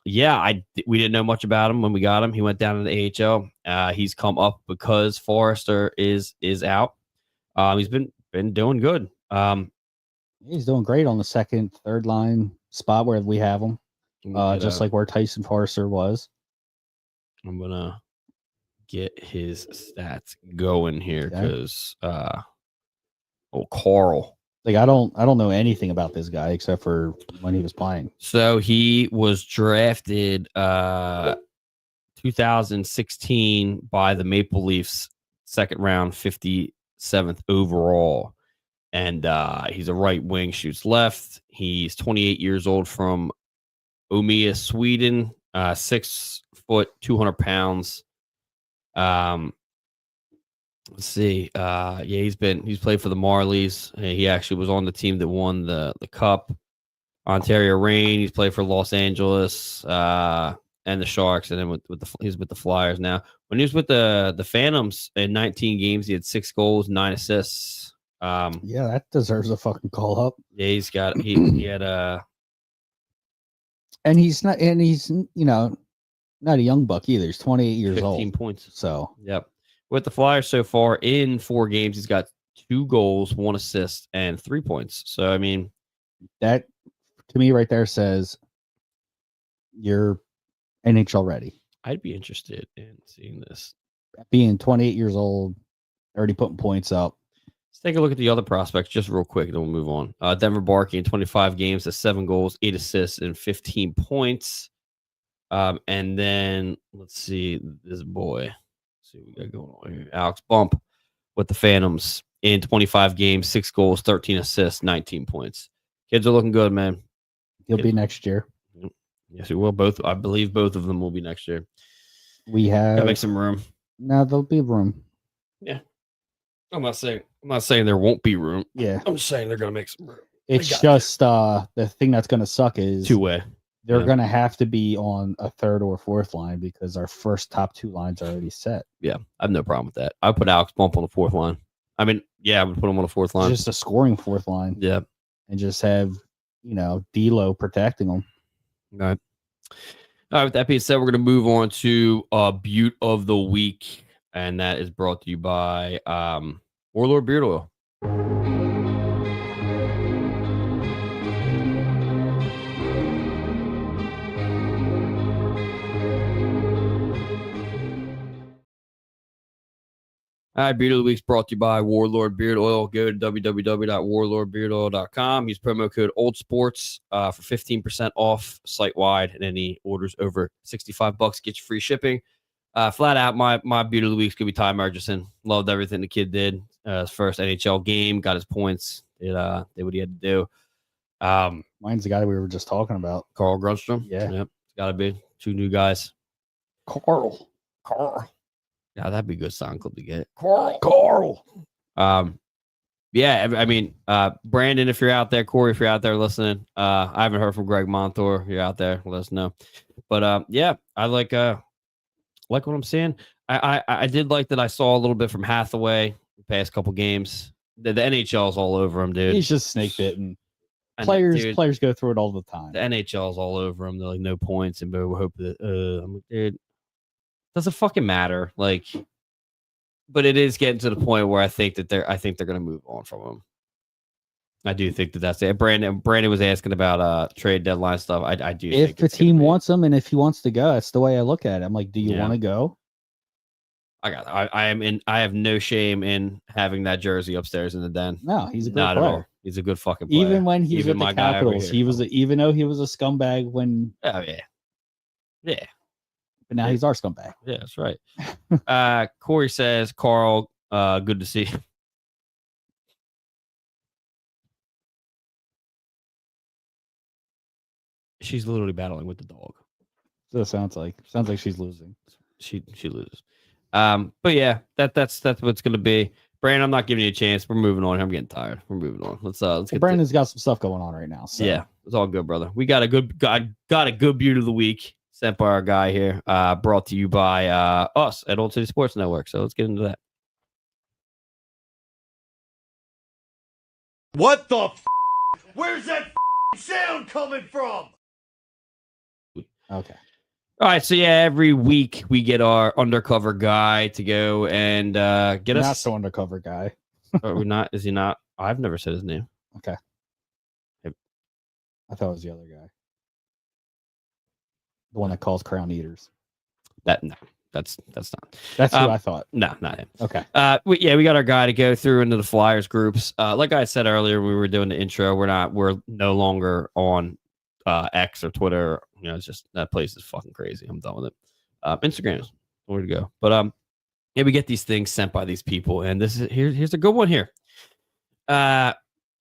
We didn't know much about him when we got him. He went down to the AHL. He's come up because Forrester is out. He's been doing good. He's doing great on the second, third line spot where we have him. Just like where Tyson Forrester was. I'm gonna get his stats going here because Carl. Like I don't know anything about this guy except for when he was playing. So he was drafted 2016 by the Maple Leafs, second round, 57th overall. And he's a right wing, shoots left. He's 28 years old from Omea, Sweden, 6 foot, 200 pounds. Let's see. He's played for the Marlies. He actually was on the team that won the Cup. Ontario Reign. He's played for Los Angeles and the Sharks, and then he's with the Flyers now. When he was with the Phantoms in 19 games, he had 6 goals, 9 assists. That deserves a fucking call up. Yeah, he had and he's not not a young buck either. He's 28 years 15 old. 15 points. So yep. With the Flyers so far in 4 games, he's got 2 goals, 1 assist, and 3 points. So I mean, that to me right there says you're NHL ready. I'd be interested in seeing this. Being 28 years old, already putting points up. Let's take a look at the other prospects just real quick, then we'll move on. Denver Barkey in 25 games has 7 goals, 8 assists, and 15 points. And then let's see this boy. Let's see what we got going on here. Alex Bump with the Phantoms in 25 games, 6 goals, 13 assists, 19 points. Kids are looking good, man. He'll be next year. Yes, he will. I believe both of them will be next year. We have gotta make some room. No, there'll be room. Yeah. I'm not saying there won't be room. Yeah. I'm just saying they're gonna make some room. It's just the thing that's gonna suck is 2-way. They're gonna have to be on a third or fourth line because our first top 2 lines are already set. Yeah, I have no problem with that. I put Alex Bump on the 4th line. I mean, yeah, I would put him on the 4th line. Just a scoring 4th line. Yeah. And just have, D'Lo protecting them. All right. With that being said, we're going to move on to Butte of the Week, and that is brought to you by Warlord Beard Oil. All right, Beard of the Week is brought to you by Warlord Beard Oil. Go to www.warlordbeardoil.com. Use promo code OldSports for 15% off site-wide, and any orders over $65 get you free shipping. Flat out, my Beard of the Week is going to be Ty Murchison. Loved everything the kid did. His first NHL game, got his points, did what he had to do. Mine's the guy we were just talking about. Carl Grunstrom. Yeah. Yep. It's got to be 2 new guys. Carl. Yeah, that'd be a good sound clip to get. Carl. Yeah, I mean, Brandon, if you're out there, Corey, if you're out there listening, I haven't heard from Greg Montour. If you're out there, let us know. But yeah, I like what I'm seeing. I did like that I saw a little bit from Hathaway the past couple games. The NHL's all over him, dude. He's just snake bitten. Players go through it all the time. The NHL's all over him. They're like, no points, and we hope that I'm like, dude, doesn't fucking matter. Like, but it is getting to the point where I think they're going to move on from him. I do think that's it. Brandon was asking about trade deadline stuff. I do. If the team wants him and if he wants to go, that's the way I look at it. I'm like, do you want to go? I have no shame in having that jersey upstairs in the den. No, he's a good Not player. at all. He's a good fucking player. Even when he's with the Capitals, even though he was a scumbag when. Oh yeah. But now he's our scumbag. Yeah, that's right. Corey says, Carl, good to see you. She's literally battling with the dog. So it sounds like she's losing. She loses. But yeah, that's what it's gonna be. Brandon, I'm not giving you a chance. We're moving on. I'm getting tired. We're moving on. Let's get Brandon's got some stuff going on right now. So. Yeah, it's all good, brother. We got a good beauty of the week sent by our guy here. Brought to you by us at Old City Sports Network. So let's get into that. What the f? Where's that sound coming from? Okay. All right, so yeah, every week we get our undercover guy to go and get us. Not so undercover guy. Are we not? Is he not? I've never said his name. Okay. I thought it was the other guy. The one that calls crown eaters. That's not. That's who I thought. No, not him. Okay. We got our guy to go through into the Flyers groups. Like I said earlier, we were doing the intro. We're no longer on X or Twitter. It's just that place is fucking crazy. I'm done with it. Instagram is where to go. But we get these things sent by these people, and here's a good one here.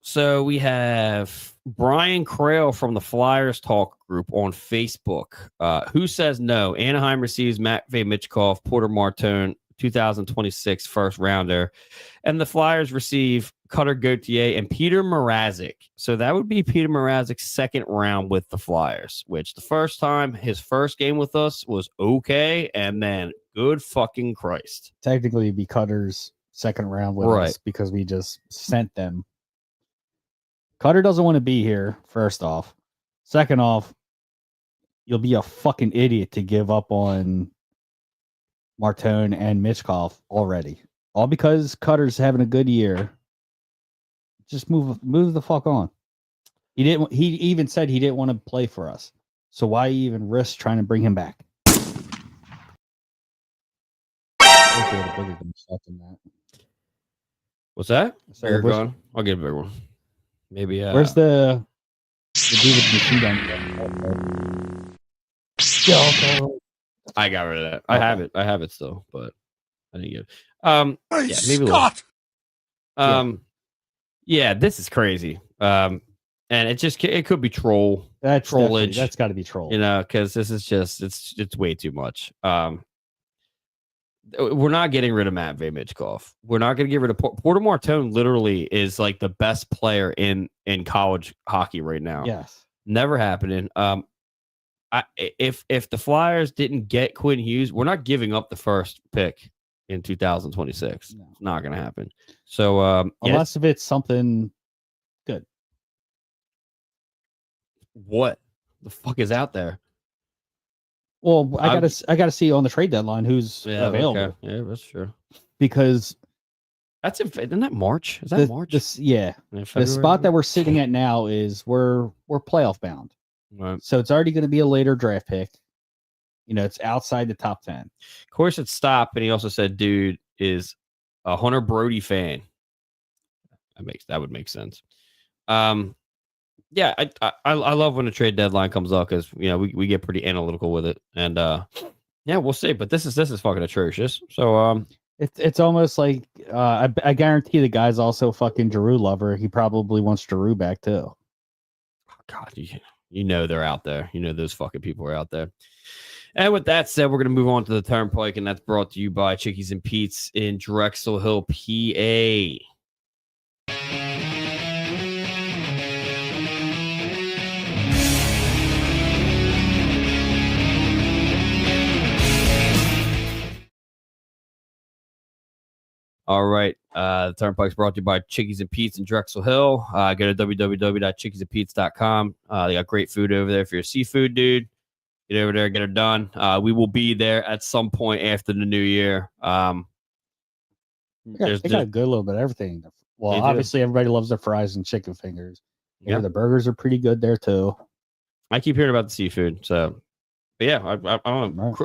So we have Brian Crail from the Flyers Talk group on Facebook. Who says no? Anaheim receives Matvei Michkov, Porter Martone, 2026 first rounder, and the Flyers receive Cutter Gauthier and Peter Mrazek. So that would be Peter Mrazek's second round with the Flyers, which the first time his first game with us was okay, and then good fucking Christ. Technically, it'd be Cutter's second round with us because we just sent them. Cutter doesn't want to be here, first off. Second off, you'll be a fucking idiot to give up on Martone and Michkov already. All because Cutter's having a good year. Just move the fuck on. He even said he didn't want to play for us. So why even risk trying to bring him back? What's that? Bigger gun? I'll get a bigger one. Maybe. Where's the dude with the machine gun? I got rid of that. Okay. I have it still, but I didn't get it. Maybe Scott. Yeah, this is crazy. And it could be trollage. That's got to be troll. Because this is just it's way too much. We're not getting rid of Matvei Michkov. We're not going to get rid of Porter Martone. Literally is like the best player in college hockey right now. Yes, never happening. If the Flyers didn't get Quinn Hughes, we're not giving up the first pick in 2026. No. It's not going to happen. So unless if it's something good. What the fuck is out there? Well, I gotta see on the trade deadline who's available. Okay. Yeah, that's true. Because isn't that March? Is that March? The spot that we're sitting at now is we're playoff bound. Right. So it's already going to be a later draft pick. It's outside the top 10. Of course, it's stop, and he also said, "Dude is a Hunter Brody fan." That would make sense. Yeah, I love when the trade deadline comes up because we get pretty analytical with it, and we'll see. But this is fucking atrocious. So it's almost like I guarantee the guy's also fucking Giroux lover. He probably wants Giroux back too. Oh, God, they're out there. Those fucking people are out there. And with that said, we're gonna move on to the Turnpike, and that's brought to you by Chickies and Pete's in Drexel Hill, PA. All right. The Turnpike's brought to you by Chickies and Pete's in Drexel Hill. Go to www.chickiesandpete's.com. They got great food over there. If you're a seafood dude, get over there, get it done. We will be there at some point after the new year. They got a good little bit of everything. Well, obviously, everybody loves their fries and chicken fingers. Yeah, the burgers are pretty good there, too. I keep hearing about the seafood. So, but yeah, I don't know.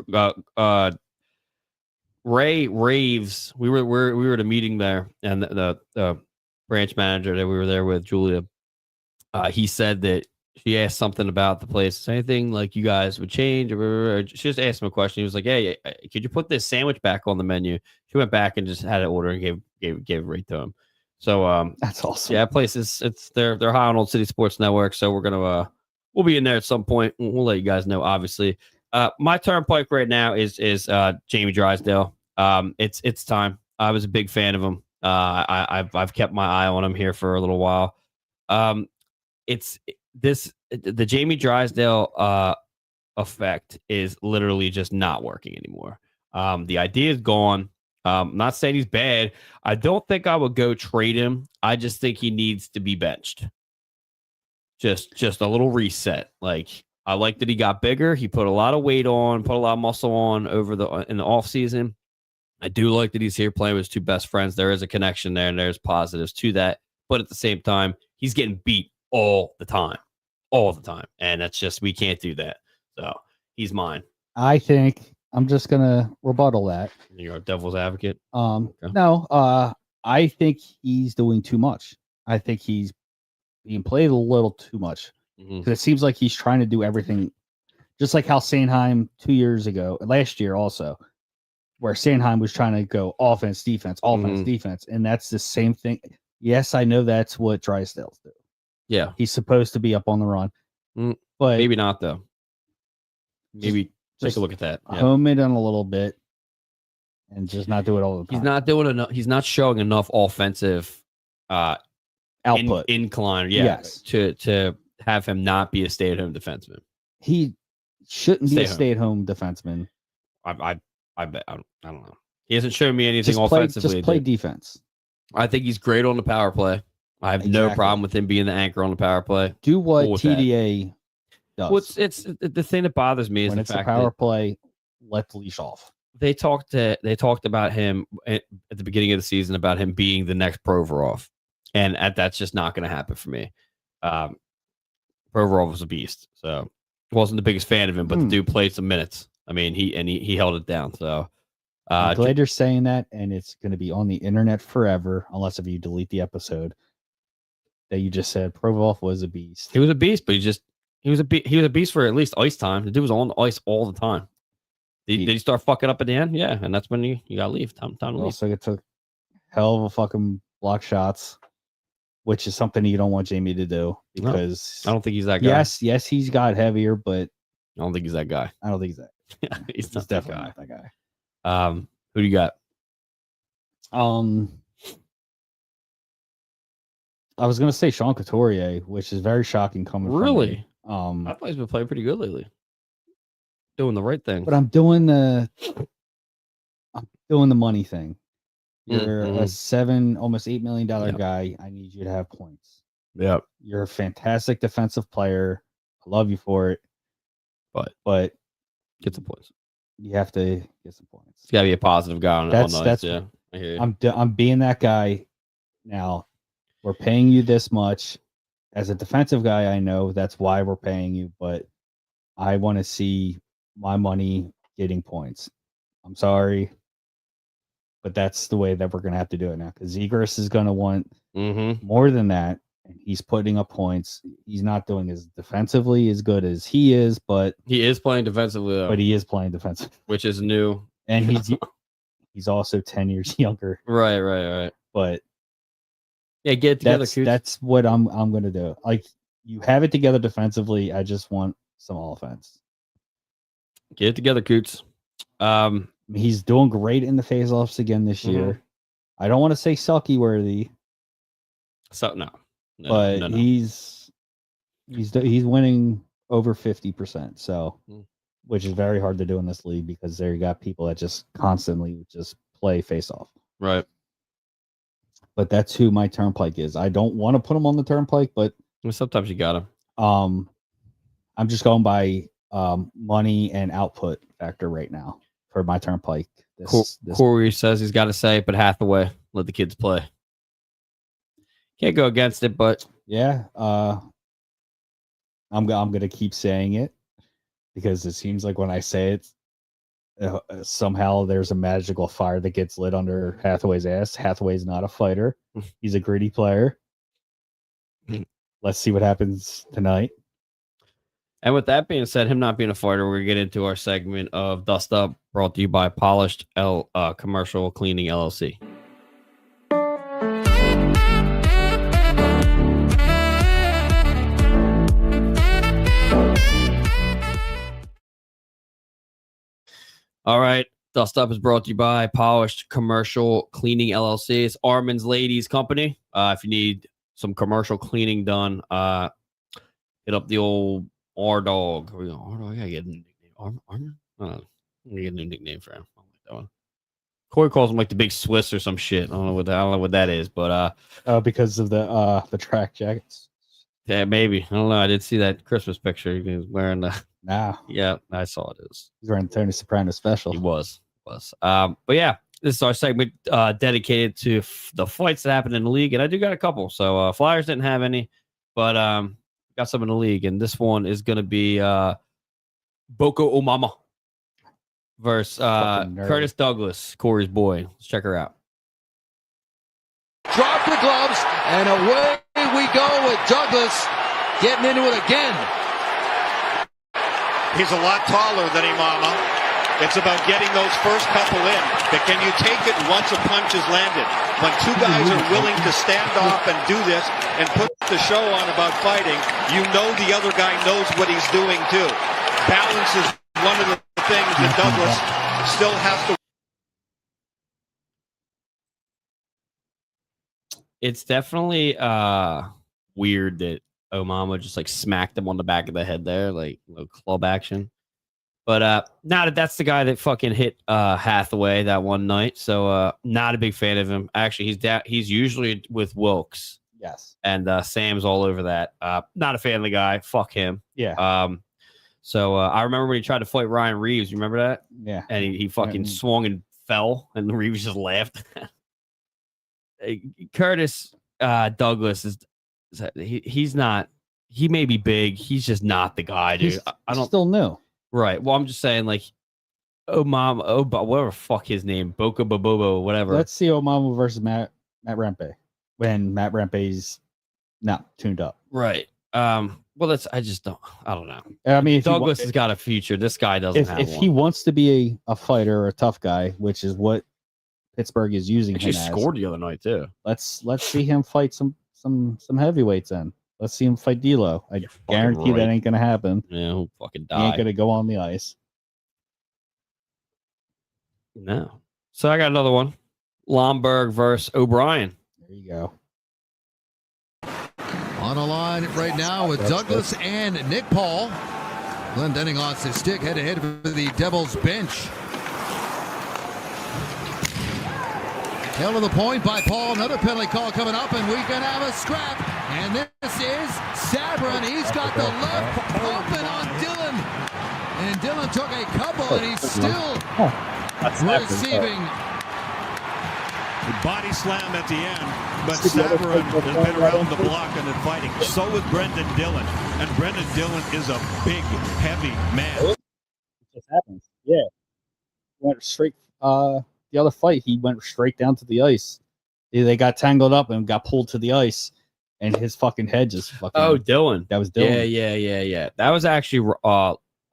Ray raves. We were at a meeting there, and the branch manager that we were there with, Julia, he said that she asked something about the place. Is anything like you guys would change? Or she just asked him a question. He was like, "Hey, could you put this sandwich back on the menu?" She went back and just had it ordered and gave it right to him. So that's awesome. Yeah, place they're high on Old City Sports Network. So we're gonna we'll be in there at some point. We'll let you guys know, obviously. My Turnpike right now is Jamie Drysdale. It's time. I was a big fan of him. I've kept my eye on him here for a little while. It's the Jamie Drysdale effect is literally just not working anymore. The idea is gone. Not saying he's bad. I don't think I would go trade him. I just think he needs to be benched. Just a little reset. Like, I like that he got bigger. He put a lot of weight on, put a lot of muscle on in the off season. I do like that he's here playing with his two best friends. There is a connection there, and there's positives to that. But at the same time, he's getting beat all the time, and that's just, we can't do that. So he's mine. I think I'm just gonna rebuttal that. You're a devil's advocate. Okay. No, I think he's doing too much. I think he's being played a little too much. Because it seems like he's trying to do everything, just like how Sanheim last year also, where Sanheim was trying to go offense, defense, defense, and that's the same thing. Yes, I know that's what Drysdale's do. Yeah, he's supposed to be up on the run, but maybe not though. Maybe take a look at that. Home it in a little bit, and just not do it all the time. He's not doing enough. He's not showing enough offensive output incline. Yes, to have him not be a stay-at-home defenseman. He shouldn't be a stay-at-home defenseman. I bet. I don't know. He hasn't shown me anything offensively. Just play defense. I think he's great on the power play. I have no problem with him being the anchor on the power play. Do what TDA does. Well, it's the thing that bothers me is when the it's fact the power play, let the leash off. They talked about him at the beginning of the season about him being the next Provorov, and that's just not going to happen for me. Provorov was a beast, so wasn't the biggest fan of him, but the dude played some minutes. I mean, he held it down. So I'm glad you're saying that, and it's going to be on the internet forever, unless if you delete the episode that you just said. Provorov was a beast. He was a beast, but he was a beast for at least ice time. The dude was on the ice all the time. Did he start fucking up at the end? Yeah, and that's when you got to leave. Time to leave. Also, it took hell of a fucking block shots, which is something you don't want Jamie to do, because I don't think he's that guy. Yes, he's got heavier, but I don't think he's that guy. I don't think he's that. Yeah, he's definitely not that guy. Who do you got? I was gonna say Sean Couturier, which is very shocking coming really from me. I thought he's been playing pretty good lately, doing the right thing. But I'm doing the money thing. You're a almost $8 million guy. I need you to have points. Yeah, you're a fantastic defensive player. I love you for it, but get some points. You have to get some points. It's got to be a positive guy on that's yeah. I hear you. I'm being that guy now. We're paying you this much. As a defensive guy, I know that's why we're paying you, but I want to see my money getting points. I'm sorry, but that's the way that we're going to have to do it now, because Zegras is going to want more than that, and he's putting up points. He's not doing as defensively as good as he is, but he is playing defensively, though. But he is playing defensively, which is new, and he's also 10 years younger. Right. But yeah, get it together. That's what I'm going to do. Like, you have it together defensively. I just want some offense. Get it together, Coots. He's doing great in the faceoffs again this year. I don't want to say sucky worthy. So no. He's winning over 50%. So, which is very hard to do in this league, because there you got people that just constantly just play faceoff. Right. But that's who my turnpike is. I don't want to put him on the turnpike, but sometimes you got him. I'm just going by money and output factor right now for my turnpike. Corey says he's got to say it, but Hathaway, let the kids play. Can't go against it, but yeah, I'm gonna keep saying it, because it seems like when I say it, somehow there's a magical fire that gets lit under Hathaway's ass. Hathaway's not a fighter. He's a gritty player. Let's see what happens tonight. And with that being said, him not being a fighter, we're going to get into our segment of Dust Up, brought to you by Polished Commercial Cleaning LLC. All right. Dust Up is brought to you by Polished Commercial Cleaning LLC. It's Armin's Ladies Company. If you need some commercial cleaning done, hit up the old R-Dog. I gotta get a new nickname. Armin? I don't know. I'm gonna get a new nickname for him. I like that one. Corey calls him like the Big Swiss or some shit. I don't know what that is, but because of the track jackets. Yeah, maybe. I don't know. I did see that Christmas picture. He was wearing the. Nah. Yeah, I saw it. He's wearing Tony Soprano special. He was. But yeah, this is our segment dedicated to the fights that happened in the league, and I do got a couple. So Flyers didn't have any, but got some in the league, and this one is going to be Boko Omama versus Curtis Douglas, Corey's boy. Let's check her out. Drop the gloves, and away we go with Douglas getting into it again. He's a lot taller than Imama. It's about getting those first couple in. But can you take it once a punch is landed? When two guys are willing to stand off and do this and put the show on about fighting, you know the other guy knows what he's doing too. Balance is one of the things that Douglas still has to. It's definitely weird that Omama just like smacked him on the back of the head there, like little club action. But not that's the guy that fucking hit Hathaway that one night. So not a big fan of him. Actually, he's usually with Wilkes. Yes. And Sam's all over that. Not a fan of the guy. Fuck him. Yeah. So I remember when he tried to fight Ryan Reeves. You remember that? Yeah. And he fucking swung and fell, and Reeves just laughed. Curtis Douglas he's not. He may be big. He's just not the guy, dude. I don't still new. Right. Well, I'm just saying, like, whatever fuck his name, Boca Bobobo, whatever. Let's see Omama versus Matt Rempe when Matt Rempe's not tuned up. Right. Well, I don't know. I mean, Douglas has got a future. This guy doesn't have if one. he wants to be a fighter or a tough guy, which is what Pittsburgh is using him as. Scored the other night too. Let's see him fight some heavyweights then. Let's see him fight D'Lo. I guarantee that ain't gonna happen. Yeah, he'll fucking die. He ain't gonna go on the ice. No. So I got another one. Lomberg versus O'Brien. There you go. On a line right now with Douglas and Nick Paul. Glenn Denning lost his stick head-to-head for the Devils bench. Held to the point by Paul. Another penalty call coming up, and we can have a scrap. And this is Sabrin. He's got the left open on Dylan. And Dylan took a couple, and he's still receiving. The body slam at the end, but Sabrin has been around the block and fighting. So is Brendan Dillon. And Brendan Dillon is a big, heavy man. It just happens. Yeah. Went straight the other fight, he went straight down to the ice. They got tangled up and got pulled to the ice, and his fucking head just fucking. Oh, Dylan. That was Dylan. Yeah. That was actually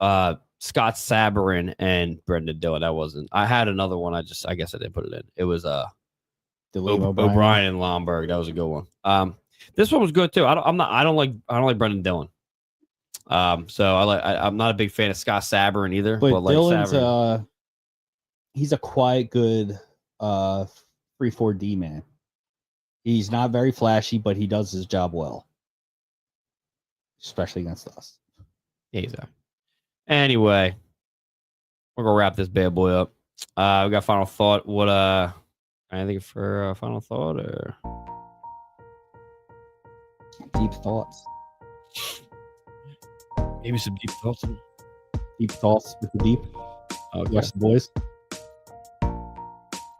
Scott Sabrin and Brendan Dillon. That wasn't. I had another one. I guess I didn't put it in. It was O'Brien and Lomberg. That was a good one. This one was good too. I don't like Brendan Dillon. So I'm not a big fan of Scott Sabrin either. But like Dylan's Sabrin. He's a quiet, good 3-4D man. He's not very flashy, but he does his job well, especially against us. Yeah, exactly. Anyway, we're gonna wrap this bad boy up. We got final thought. What anything for final thought or deep thoughts? Maybe some deep thoughts. Deep thoughts with the deep. Okay. Watch the boys.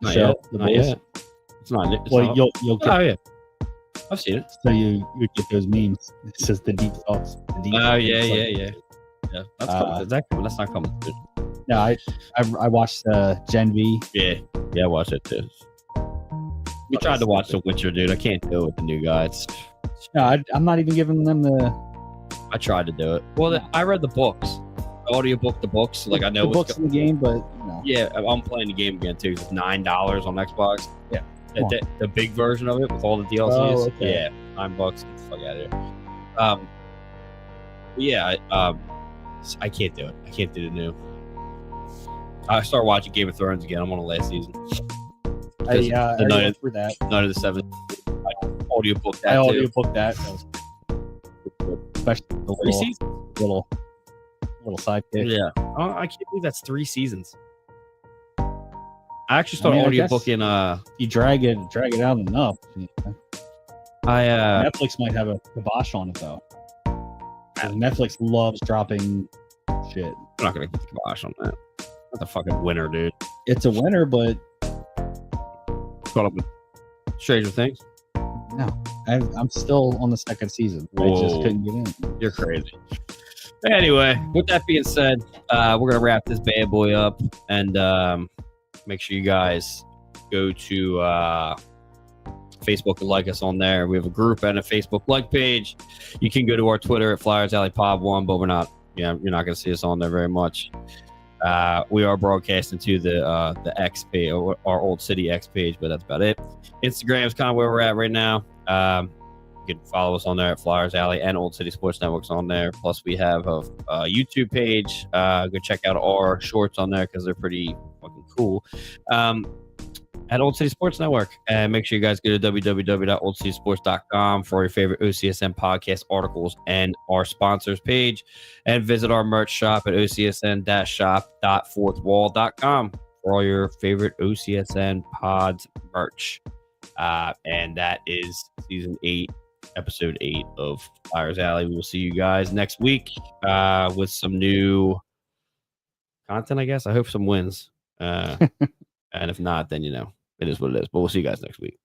Not Show, yet. the Not boys. yet. It's not. It's Well, not. you'll get. Oh yeah, I've seen it. So you get those memes. It says the deep thoughts. The deep Oh yeah. That's coming. That's not coming. No, I watched Gen V. Yeah, I watched it too. We tried to watch The Witcher, dude. I can't do it with the new guys. No, I'm not even giving them the. I tried to do it. Well, I read the books, audiobook, the books. Like I know the books in the game, but no. Yeah, I'm playing the game again too. It's $9 on Xbox. Yeah, the big version of it with all the DLCs. Oh, okay. Yeah, $9. Get the fuck out of here. Yeah, I can't do it. I can't do the new. I started watching Game of Thrones again. I'm on the last season. I night for that. of the 7th. I audiobook that. I too. audiobook that. Especially the little sidekick. Yeah. Oh, I can't believe that's 3 seasons. I actually started audiobooking. You drag it out enough. I Netflix might have a kibosh on it though. Netflix loves dropping shit. I'm not gonna get the kibosh on that. That's a fucking winner, dude. It's a winner, but Caught up with Stranger Things. no, I'm still on the 2nd season. Whoa. I just couldn't get in. You're crazy. Anyway, with that being said, we're gonna wrap this bad boy up, and make sure you guys go to Facebook and like us on there. We have a group and a Facebook like page. You can go to our Twitter at Flyers Alley Pod 1, but we're not. Yeah, you're not gonna see us on there very much. We are broadcasting to the X page, or our Old City X page, but that's about it. Instagram is kind of where we're at right now. You can follow us on there at Flyers Alley, and Old City Sports Network's on there. Plus, we have a YouTube page. Go check out our shorts on there because they're pretty fucking cool. At Old City Sports Network. And make sure you guys go to www.oldcitysports.com for your favorite OCSN podcast articles and our sponsors page. And visit our merch shop at ocsn-shop.fourthwall.com for all your favorite OCSN pods merch. And that is season 8, episode 8 of Flyers Alley. We will see you guys next week with some new content, I guess. I hope some wins. And if not, then, it is what it is. But we'll see you guys next week.